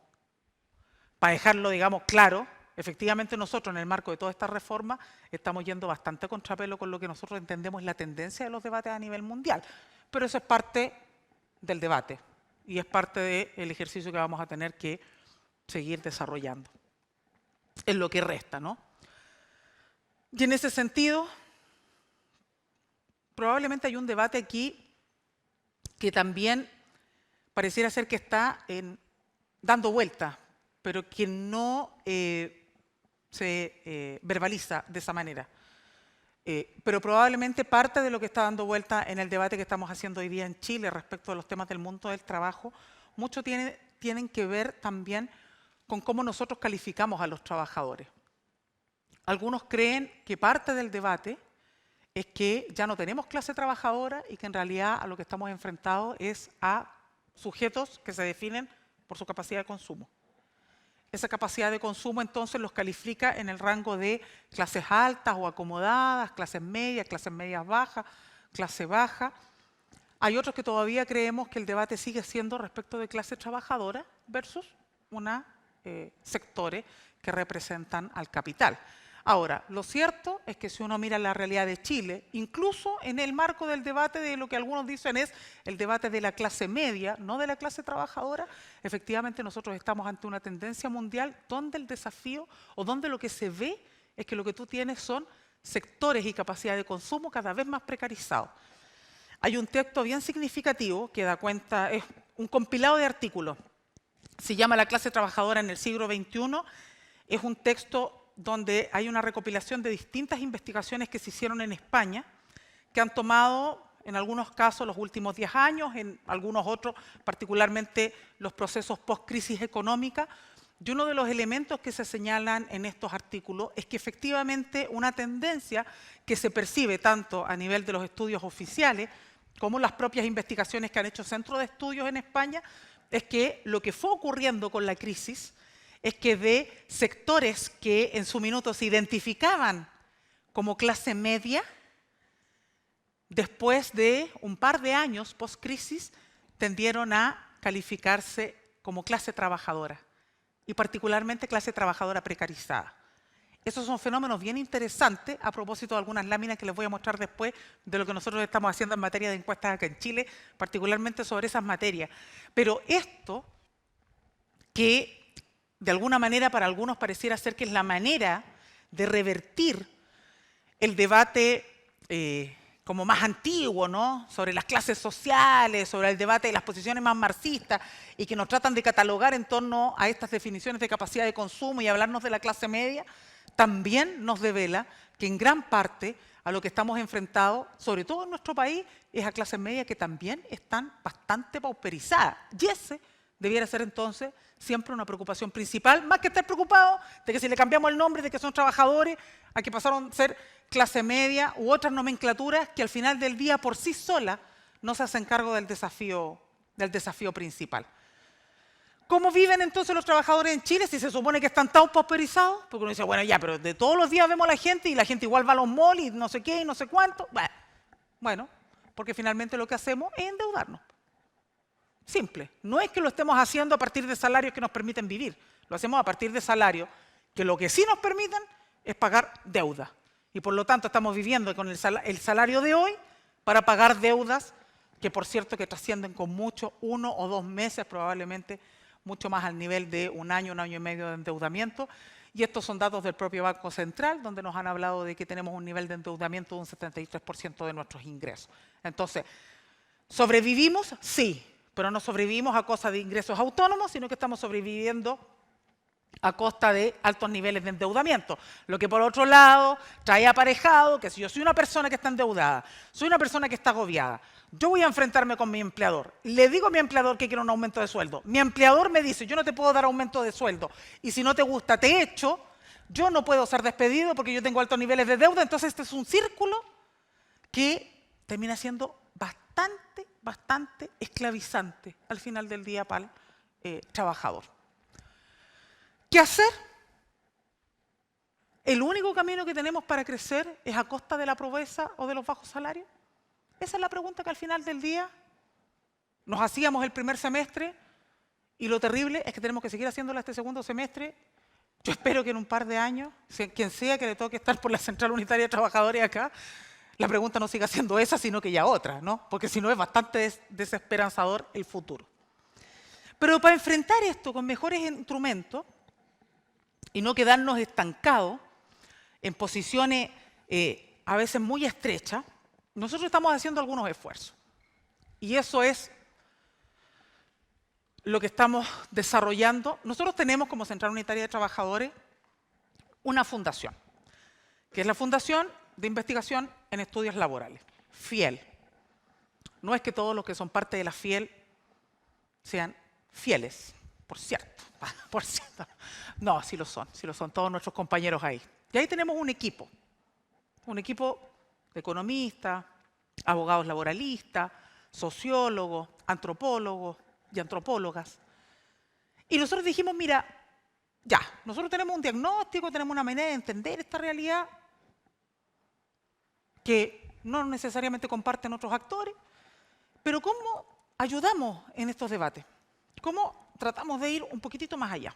S2: para dejarlo, digamos, claro, efectivamente nosotros en el marco de toda esta reforma estamos yendo bastante a contrapelo con lo que nosotros entendemos la tendencia de los debates a nivel mundial. Pero eso es parte del debate y es parte del ejercicio que vamos a tener que seguir desarrollando en lo que resta, ¿no? Y en ese sentido, probablemente hay un debate aquí que también pareciera ser que está dando vueltas, pero que no se verbaliza de esa manera. Pero probablemente parte de lo que está dando vuelta en el debate que estamos haciendo hoy día en Chile respecto a los temas del mundo del trabajo, mucho tienen que ver también con cómo nosotros calificamos a los trabajadores. Algunos creen que parte del debate es que ya no tenemos clase trabajadora y que en realidad a lo que estamos enfrentados es a sujetos que se definen por su capacidad de consumo. Esa capacidad de consumo entonces los califica en el rango de clases altas o acomodadas, clases medias bajas, clase baja. Hay otros que todavía creemos que el debate sigue siendo respecto de clase trabajadora versus sectores que representan al capital. Ahora, lo cierto es que si uno mira la realidad de Chile, incluso en el marco del debate de lo que algunos dicen es el debate de la clase media, no de la clase trabajadora, efectivamente nosotros estamos ante una tendencia mundial donde el desafío o donde lo que se ve es que lo que tú tienes son sectores y capacidad de consumo cada vez más precarizados. Hay un texto bien significativo que da cuenta, es un compilado de artículos, se llama La clase trabajadora en el siglo XXI, es un texto donde hay una recopilación de distintas investigaciones que se hicieron en España, que han tomado, en algunos casos, los últimos 10 años, en algunos otros, particularmente los procesos post-crisis económica. Y uno de los elementos que se señalan en estos artículos es que efectivamente una tendencia que se percibe tanto a nivel de los estudios oficiales como las propias investigaciones que han hecho centros de estudios en España, es que lo que fue ocurriendo con la crisis es que de sectores que en su minuto se identificaban como clase media, después de un par de años post-crisis, tendieron a calificarse como clase trabajadora, y particularmente clase trabajadora precarizada. Esos son fenómenos bien interesantes, a propósito de algunas láminas que les voy a mostrar después de lo que nosotros estamos haciendo en materia de encuestas acá en Chile, particularmente sobre esas materias. Pero esto, que de alguna manera para algunos pareciera ser que es la manera de revertir el debate como más antiguo, ¿no? Sobre las clases sociales, sobre el debate de las posiciones más marxistas y que nos tratan de catalogar en torno a estas definiciones de capacidad de consumo y hablarnos de la clase media, también nos devela que en gran parte a lo que estamos enfrentados, sobre todo en nuestro país, es a clases medias que también están bastante pauperizadas. Y ese debiera ser entonces siempre una preocupación principal, más que estar preocupado de que si le cambiamos el nombre de que son trabajadores a que pasaron a ser clase media u otras nomenclaturas que al final del día por sí solas no se hacen cargo del desafío principal. ¿Cómo viven entonces los trabajadores en Chile si se supone que están tan pauperizados? Porque uno dice, bueno, ya, pero de todos los días vemos a la gente y la gente igual va a los malls y no sé qué y no sé cuánto. Bueno, porque finalmente lo que hacemos es endeudarnos. Simple. No es que lo estemos haciendo a partir de salarios que nos permiten vivir. Lo hacemos a partir de salarios que lo que sí nos permiten es pagar deuda. Y por lo tanto estamos viviendo con el salario de hoy para pagar deudas que, por cierto, que trascienden con mucho 1 o 2 meses probablemente mucho más al nivel de un año y medio de endeudamiento. Y estos son datos del propio Banco Central, donde nos han hablado de que tenemos un nivel de endeudamiento de un 73% de nuestros ingresos. Entonces, ¿sobrevivimos? Sí, pero no sobrevivimos a costa de ingresos autónomos, sino que estamos sobreviviendo a costa de altos niveles de endeudamiento. Lo que por otro lado trae aparejado que si yo soy una persona que está endeudada, soy una persona que está agobiada, yo voy a enfrentarme con mi empleador, le digo a mi empleador que quiero un aumento de sueldo, mi empleador me dice yo no te puedo dar aumento de sueldo y si no te gusta te echo, yo no puedo ser despedido porque yo tengo altos niveles de deuda, entonces este es un círculo que termina siendo bastante esclavizante al final del día para el trabajador. ¿Qué hacer? ¿El único camino que tenemos para crecer es a costa de la pobreza o de los bajos salarios? Esa es la pregunta que al final del día nos hacíamos el primer semestre y lo terrible es que tenemos que seguir haciéndola este segundo semestre. Yo espero que en un par de años, quien sea que le toque estar por la Central Unitaria de Trabajadores acá, la pregunta no siga siendo esa, sino que ya otra, ¿no? Porque si no es bastante desesperanzador el futuro. Pero para enfrentar esto con mejores instrumentos, y no quedarnos estancados en posiciones a veces muy estrechas, nosotros estamos haciendo algunos esfuerzos. Y eso es lo que estamos desarrollando. Nosotros tenemos como Central Unitaria de Trabajadores una fundación, que es la Fundación de Investigación en Estudios Laborales, FIEL. No es que todos los que son parte de la FIEL sean fieles, por cierto. No, sí lo son todos nuestros compañeros ahí. Y ahí tenemos un equipo de economistas, abogados laboralistas, sociólogos, antropólogos y antropólogas. Y nosotros dijimos, mira, ya, nosotros tenemos un diagnóstico, tenemos una manera de entender esta realidad que no necesariamente comparten otros actores, pero ¿cómo ayudamos en estos debates? ¿Cómo tratamos de ir un poquitito más allá?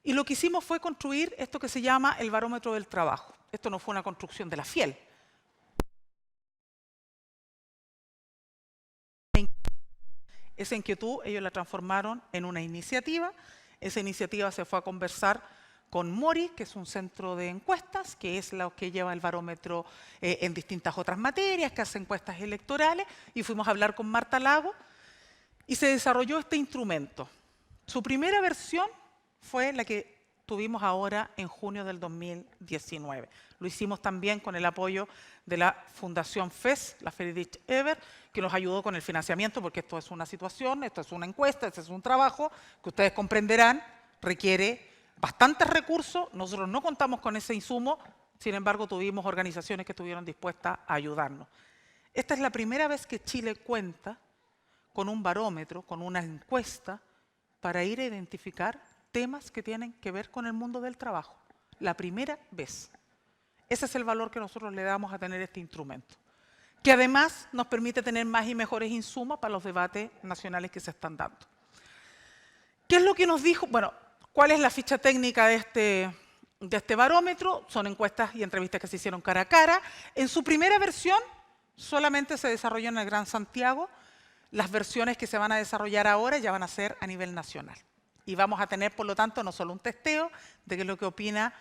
S2: Y lo que hicimos fue construir esto que se llama el barómetro del trabajo. Esto no fue una construcción de la FIEL. Esa inquietud ellos la transformaron en una iniciativa. Esa iniciativa se fue a conversar con Mori, que es un centro de encuestas, que es lo que lleva el barómetro en distintas otras materias, que hace encuestas electorales, y fuimos a hablar con Marta Lago, y se desarrolló este instrumento. Su primera versión fue la que tuvimos ahora en junio del 2019. Lo hicimos también con el apoyo de la Fundación FES, la Friedrich Ebert, que nos ayudó con el financiamiento, porque esto es una situación, esto es una encuesta, este es un trabajo que ustedes comprenderán, requiere bastantes recursos. Nosotros no contamos con ese insumo, sin embargo tuvimos organizaciones que estuvieron dispuestas a ayudarnos. Esta es la primera vez que Chile cuenta con un barómetro, con una encuesta, para ir a identificar temas que tienen que ver con el mundo del trabajo. La primera vez. Ese es el valor que nosotros le damos a tener este instrumento, que además nos permite tener más y mejores insumos para los debates nacionales que se están dando. ¿Qué es lo que nos dijo? Bueno, ¿cuál es la ficha técnica de este barómetro? Son encuestas y entrevistas que se hicieron cara a cara. En su primera versión solamente se desarrolló en el Gran Santiago. Las versiones que se van a desarrollar ahora ya van a ser a nivel nacional. Y vamos a tener, por lo tanto, no solo un testeo de qué es lo que opina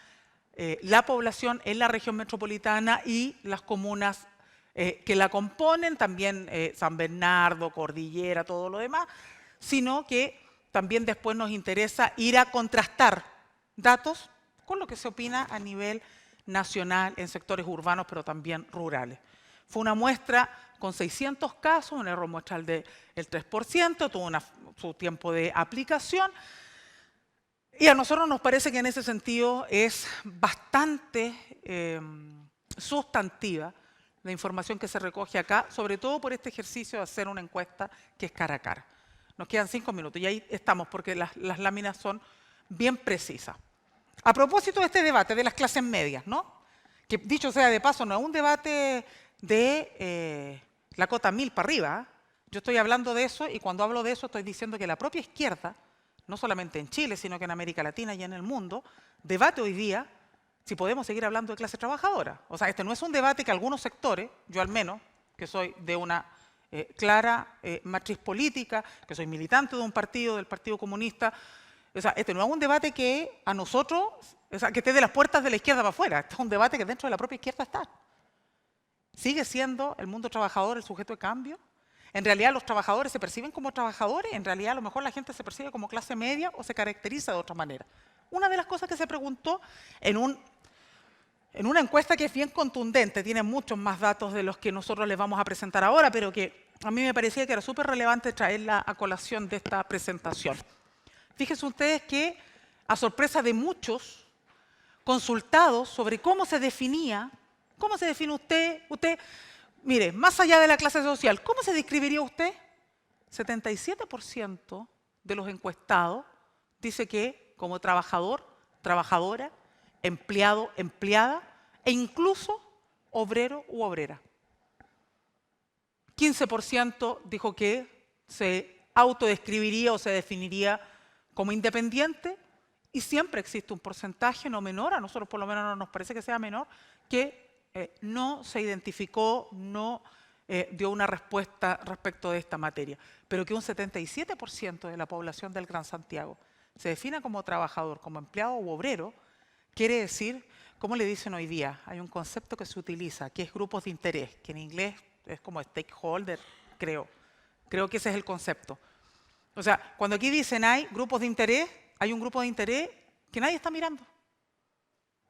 S2: la población en la región metropolitana y las comunas que la componen, también San Bernardo, Cordillera, todo lo demás, sino que también después nos interesa ir a contrastar datos con lo que se opina a nivel nacional en sectores urbanos, pero también rurales. Fue una muestra con 600 casos, un error muestral del 3%, tuvo su tiempo de aplicación. Y a nosotros nos parece que en ese sentido es bastante sustantiva la información que se recoge acá, sobre todo por este ejercicio de hacer una encuesta que es cara a cara. Nos quedan 5 minutos y ahí estamos porque las láminas son bien precisas. A propósito de este debate de las clases medias, ¿no? Que dicho sea de paso, no es un debate de la cota 1000 para arriba. Yo estoy hablando de eso y cuando hablo de eso estoy diciendo que la propia izquierda, no solamente en Chile, sino que en América Latina y en el mundo, debate hoy día si podemos seguir hablando de clase trabajadora. O sea, este no es un debate que algunos sectores, yo al menos, que soy de una clara matriz política, que soy militante de un partido, del Partido Comunista. O sea, este no es un debate que a nosotros, o sea, que esté de las puertas de la izquierda para afuera, este es un debate que dentro de la propia izquierda está. ¿Sigue siendo el mundo trabajador el sujeto de cambio? ¿En realidad los trabajadores se perciben como trabajadores? ¿En realidad a lo mejor la gente se percibe como clase media o se caracteriza de otra manera? Una de las cosas que se preguntó en una encuesta que es bien contundente, tiene muchos más datos de los que nosotros les vamos a presentar ahora, pero que a mí me parecía que era súper relevante traerla a colación de esta presentación. Fíjense ustedes que, a sorpresa de muchos consultados sobre cómo se define usted, mire, más allá de la clase social, ¿cómo se describiría usted? 77% de los encuestados dice que como trabajador, trabajadora, empleado, empleada e incluso obrero u obrera. 15% dijo que se autodescribiría o se definiría como independiente y siempre existe un porcentaje no menor, a nosotros por lo menos no nos parece que sea menor, que no se identificó, no dio una respuesta respecto de esta materia, pero que un 77% de la población del Gran Santiago se defina como trabajador, como empleado u obrero, quiere decir, ¿cómo le dicen hoy día? Hay un concepto que se utiliza, que es grupos de interés, que en inglés es como stakeholder, creo que ese es el concepto. O sea, cuando aquí dicen hay grupos de interés, hay un grupo de interés que nadie está mirando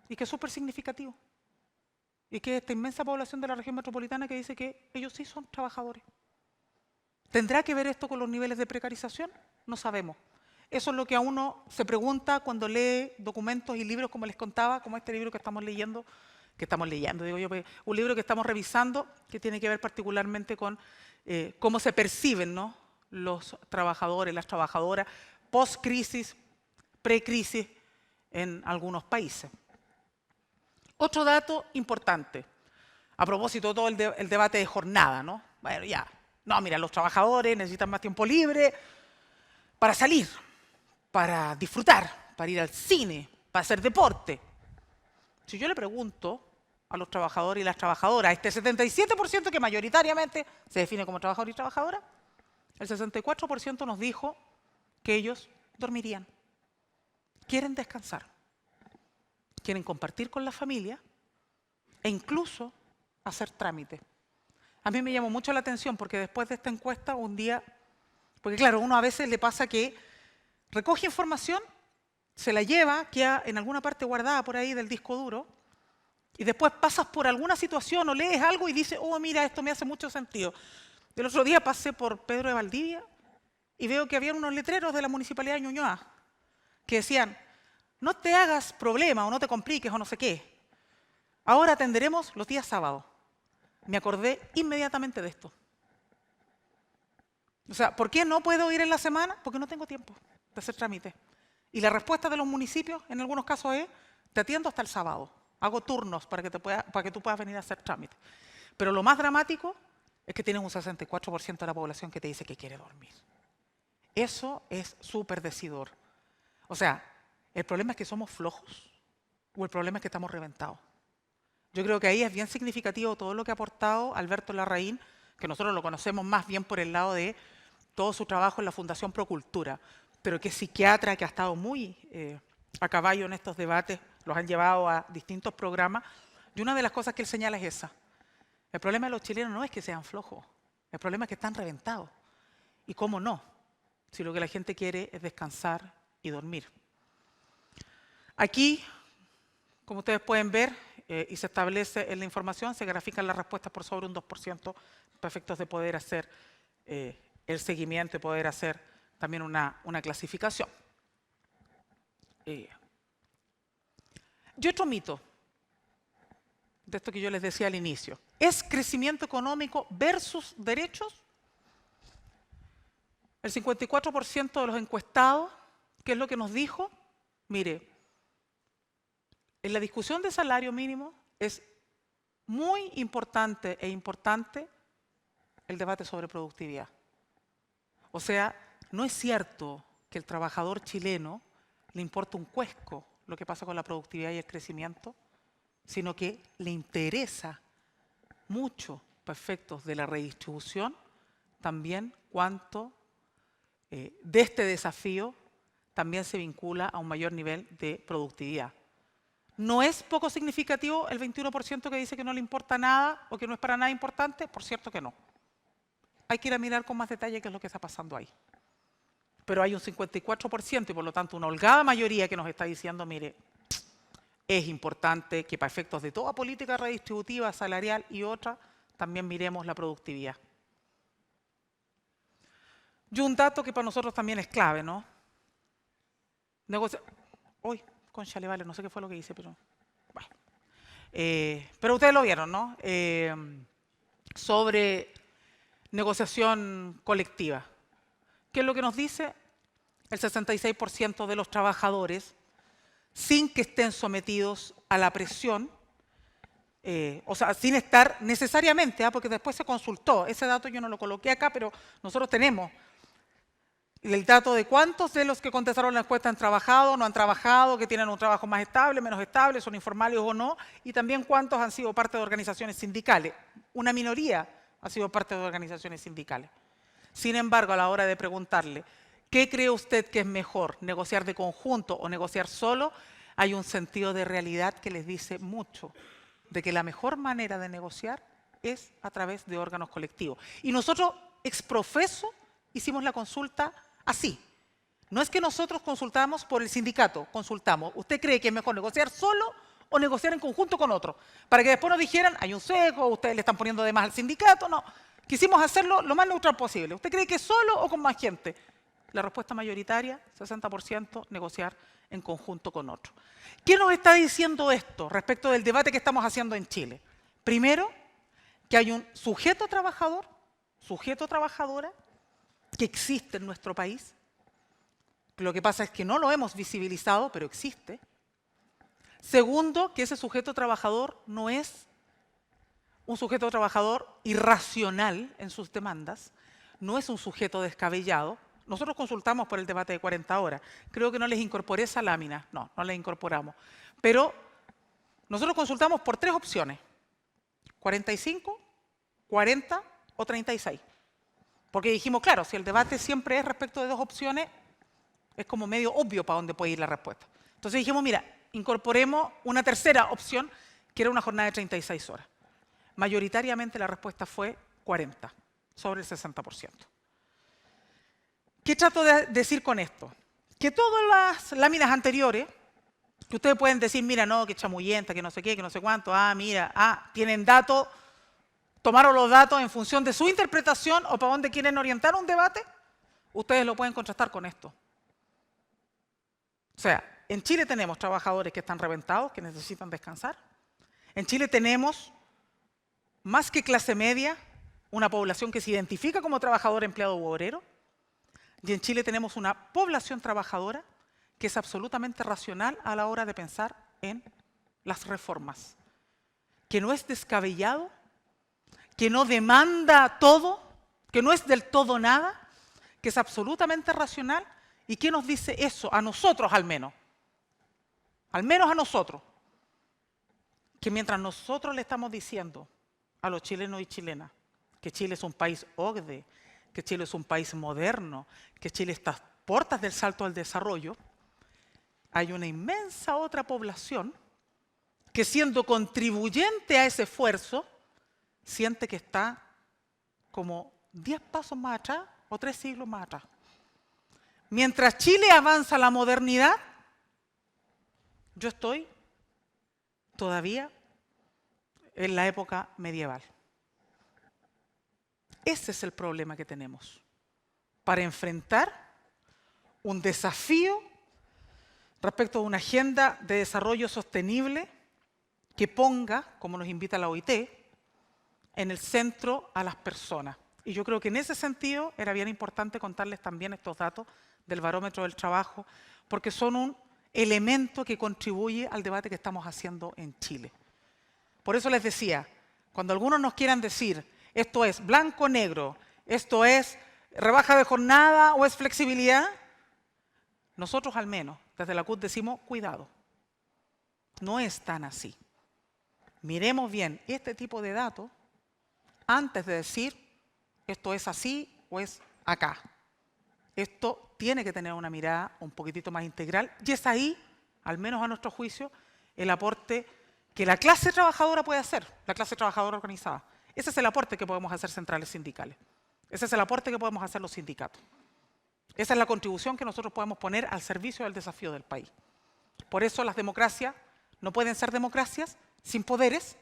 S2: y que es súper significativo. Y que esta inmensa población de la región metropolitana que dice que ellos sí son trabajadores. ¿Tendrá que ver esto con los niveles de precarización? No sabemos. Eso es lo que a uno se pregunta cuando lee documentos y libros, como les contaba, como este libro que estamos leyendo, digo yo, un libro que estamos revisando, que tiene que ver particularmente con cómo se perciben, ¿no?, los trabajadores, las trabajadoras, post-crisis, pre-crisis en algunos países. Otro dato importante, a propósito de todo el debate de jornada, ¿no? Bueno, ya, no, mira, los trabajadores necesitan más tiempo libre para salir, para disfrutar, para ir al cine, para hacer deporte. Si yo le pregunto a los trabajadores y las trabajadoras, a este 77% que mayoritariamente se define como trabajador y trabajadora, el 64% nos dijo que ellos dormirían, quieren descansar, quieren compartir con la familia e incluso hacer trámites. A mí me llamó mucho la atención porque después de esta encuesta un día, porque claro, uno a veces le pasa que recoge información, se la lleva, queda en alguna parte guardada por ahí del disco duro y después pasas por alguna situación o lees algo y dices, oh, mira, esto me hace mucho sentido. El otro día pasé por Pedro de Valdivia y veo que había unos letreros de la Municipalidad de Ñuñoa que decían, no te hagas problema o no te compliques o no sé qué. Ahora atenderemos los días sábados. Me acordé inmediatamente de esto. O sea, ¿por qué no puedo ir en la semana? Porque no tengo tiempo de hacer trámites. Y la respuesta de los municipios en algunos casos es, te atiendo hasta el sábado. Hago turnos para que tú puedas venir a hacer trámites. Pero lo más dramático es que tienes un 64% de la población que te dice que quiere dormir. Eso es súper decidor. O sea, ¿el problema es que somos flojos o el problema es que estamos reventados? Yo creo que ahí es bien significativo todo lo que ha aportado Alberto Larraín, que nosotros lo conocemos más bien por el lado de todo su trabajo en la Fundación Procultura, pero que es psiquiatra, que ha estado muy a caballo en estos debates, los han llevado a distintos programas, y una de las cosas que él señala es esa. El problema de los chilenos no es que sean flojos, el problema es que están reventados. ¿Y cómo no? Si lo que la gente quiere es descansar y dormir. Aquí, como ustedes pueden ver, y se establece en la información, se grafican las respuestas por sobre un 2% para efectos de poder hacer el seguimiento y poder hacer también una clasificación. Y otro mito, de esto que yo les decía al inicio, ¿es crecimiento económico versus derechos? El 54% de los encuestados, ¿qué es lo que nos dijo? Mire, en la discusión de salario mínimo es muy importante el debate sobre productividad. O sea, no es cierto que el trabajador chileno le importa un cuesco lo que pasa con la productividad y el crecimiento, sino que le interesa mucho, para efectos de la redistribución, también cuánto de este desafío también se vincula a un mayor nivel de productividad. ¿No es poco significativo el 21% que dice que no le importa nada o que no es para nada importante? Por cierto que no. Hay que ir a mirar con más detalle qué es lo que está pasando ahí. Pero hay un 54% y por lo tanto una holgada mayoría que nos está diciendo, mire, es importante que para efectos de toda política redistributiva, salarial y otra, también miremos la productividad. Y un dato que para nosotros también es clave, ¿no? Uy, conchale, vale, no sé qué fue lo que hice, pero bueno. Pero ustedes lo vieron, ¿no? Sobre negociación colectiva. ¿Qué es lo que nos dice? El 66% de los trabajadores, sin que estén sometidos a la presión, o sea, sin estar necesariamente, porque después se consultó, ese dato yo no lo coloqué acá, pero nosotros tenemos el dato de cuántos de los que contestaron la encuesta han trabajado, no han trabajado, que tienen un trabajo más estable, menos estable, son informales o no, y también cuántos han sido parte de organizaciones sindicales. Una minoría ha sido parte de organizaciones sindicales. Sin embargo, a la hora de preguntarle, ¿qué cree usted que es mejor, negociar de conjunto o negociar solo? Hay un sentido de realidad que les dice mucho, de que la mejor manera de negociar es a través de órganos colectivos. Y nosotros, exprofeso, hicimos la consulta así. No es que nosotros consultamos por el sindicato, consultamos. ¿Usted cree que es mejor negociar solo o negociar en conjunto con otro? Para que después nos dijeran, hay un sesgo, ustedes le están poniendo de más al sindicato. No, quisimos hacerlo lo más neutral posible. ¿Usted cree que es solo o con más gente? La respuesta mayoritaria, 60%, negociar en conjunto con otro. ¿Qué nos está diciendo esto respecto del debate que estamos haciendo en Chile? Primero, que hay un sujeto trabajador, sujeto trabajadora, que existe en nuestro país. Lo que pasa es que no lo hemos visibilizado, pero existe. Segundo, que ese sujeto trabajador no es un sujeto trabajador irracional en sus demandas, no es un sujeto descabellado. Nosotros consultamos por el debate de 40 horas. Creo que no les incorporé esa lámina. No, no les incorporamos. Pero nosotros consultamos por 3 opciones. 45, 40 o 36. Porque dijimos, claro, si el debate siempre es respecto de 2 opciones, es como medio obvio para dónde puede ir la respuesta. Entonces dijimos, mira, incorporemos una tercera opción, que era una jornada de 36 horas. Mayoritariamente la respuesta fue 40, sobre el 60%. ¿Qué trato de decir con esto? Que todas las láminas anteriores, que ustedes pueden decir, mira, no, que chamuyenta, que no sé qué, que no sé cuánto, mira, tienen datos, tomaron los datos en función de su interpretación o para dónde quieren orientar un debate, ustedes lo pueden contrastar con esto. O sea, en Chile tenemos trabajadores que están reventados, que necesitan descansar. En Chile tenemos, más que clase media, una población que se identifica como trabajador, empleado u obrero. Y en Chile tenemos una población trabajadora que es absolutamente racional a la hora de pensar en las reformas. Que no es descabellado, que no demanda todo, que no es del todo nada, que es absolutamente racional. ¿Y qué nos dice eso? A nosotros al menos a nosotros, que mientras nosotros le estamos diciendo a los chilenos y chilenas que Chile es un país OCDE, que Chile es un país moderno, que Chile está a puertas del salto al desarrollo, hay una inmensa otra población que siendo contribuyente a ese esfuerzo, siente que está como 10 pasos más atrás o 3 siglos más atrás. Mientras Chile avanza la modernidad, yo estoy todavía en la época medieval. Ese es el problema que tenemos para enfrentar un desafío respecto a una agenda de desarrollo sostenible que ponga, como nos invita la OIT, en el centro a las personas. Y yo creo que en ese sentido era bien importante contarles también estos datos del barómetro del trabajo, porque son un elemento que contribuye al debate que estamos haciendo en Chile. Por eso les decía, cuando algunos nos quieran decir, esto es blanco-negro, esto es rebaja de jornada o es flexibilidad, nosotros al menos, desde la CUT decimos, cuidado, no es tan así. Miremos bien este tipo de datos antes de decir, esto es así o es acá. Esto tiene que tener una mirada un poquitito más integral y es ahí, al menos a nuestro juicio, el aporte que la clase trabajadora puede hacer, la clase trabajadora organizada. Ese es el aporte que podemos hacer centrales sindicales. Ese es el aporte que podemos hacer los sindicatos. Esa es la contribución que nosotros podemos poner al servicio del desafío del país. Por eso las democracias no pueden ser democracias sin poderes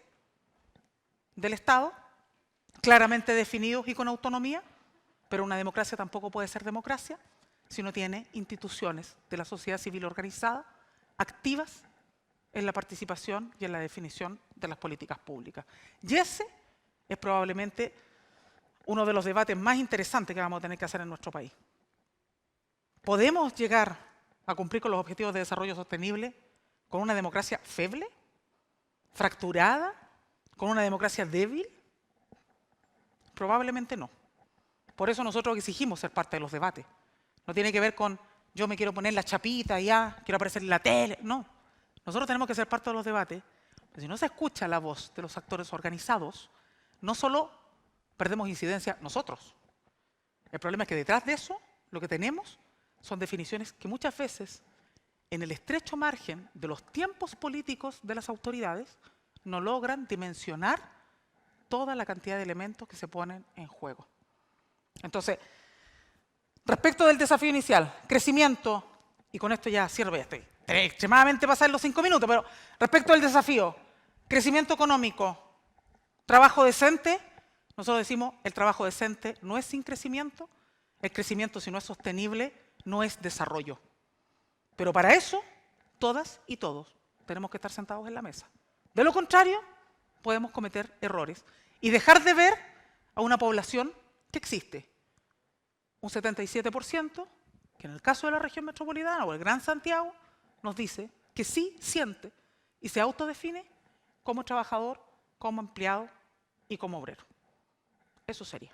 S2: del Estado, claramente definidos y con autonomía, pero una democracia tampoco puede ser democracia si no tiene instituciones de la sociedad civil organizada, activas en la participación y en la definición de las políticas públicas. Y ese es probablemente uno de los debates más interesantes que vamos a tener que hacer en nuestro país. ¿Podemos llegar a cumplir con los objetivos de desarrollo sostenible con una democracia feble, fracturada, con una democracia débil? Probablemente no. Por eso nosotros exigimos ser parte de los debates. No tiene que ver con yo me quiero poner la chapita y ya, quiero aparecer en la tele. No. Nosotros tenemos que ser parte de los debates. Pero si no se escucha la voz de los actores organizados, no solo perdemos incidencia nosotros. El problema es que detrás de eso lo que tenemos son definiciones que muchas veces, en el estrecho margen de los tiempos políticos de las autoridades, no logran dimensionar toda la cantidad de elementos que se ponen en juego. Entonces, respecto del desafío inicial, crecimiento, y con esto ya cierro, ya estoy extremadamente pasar los 5 minutos, pero respecto al desafío, crecimiento económico, trabajo decente, nosotros decimos el trabajo decente no es sin crecimiento, el crecimiento si no es sostenible no es desarrollo. Pero para eso, todas y todos tenemos que estar sentados en la mesa. De lo contrario, podemos cometer errores y dejar de ver a una población que existe. Un 77%, que en el caso de la región metropolitana o el Gran Santiago, nos dice que sí siente y se autodefine como trabajador, como empleado y como obrero. Eso sería.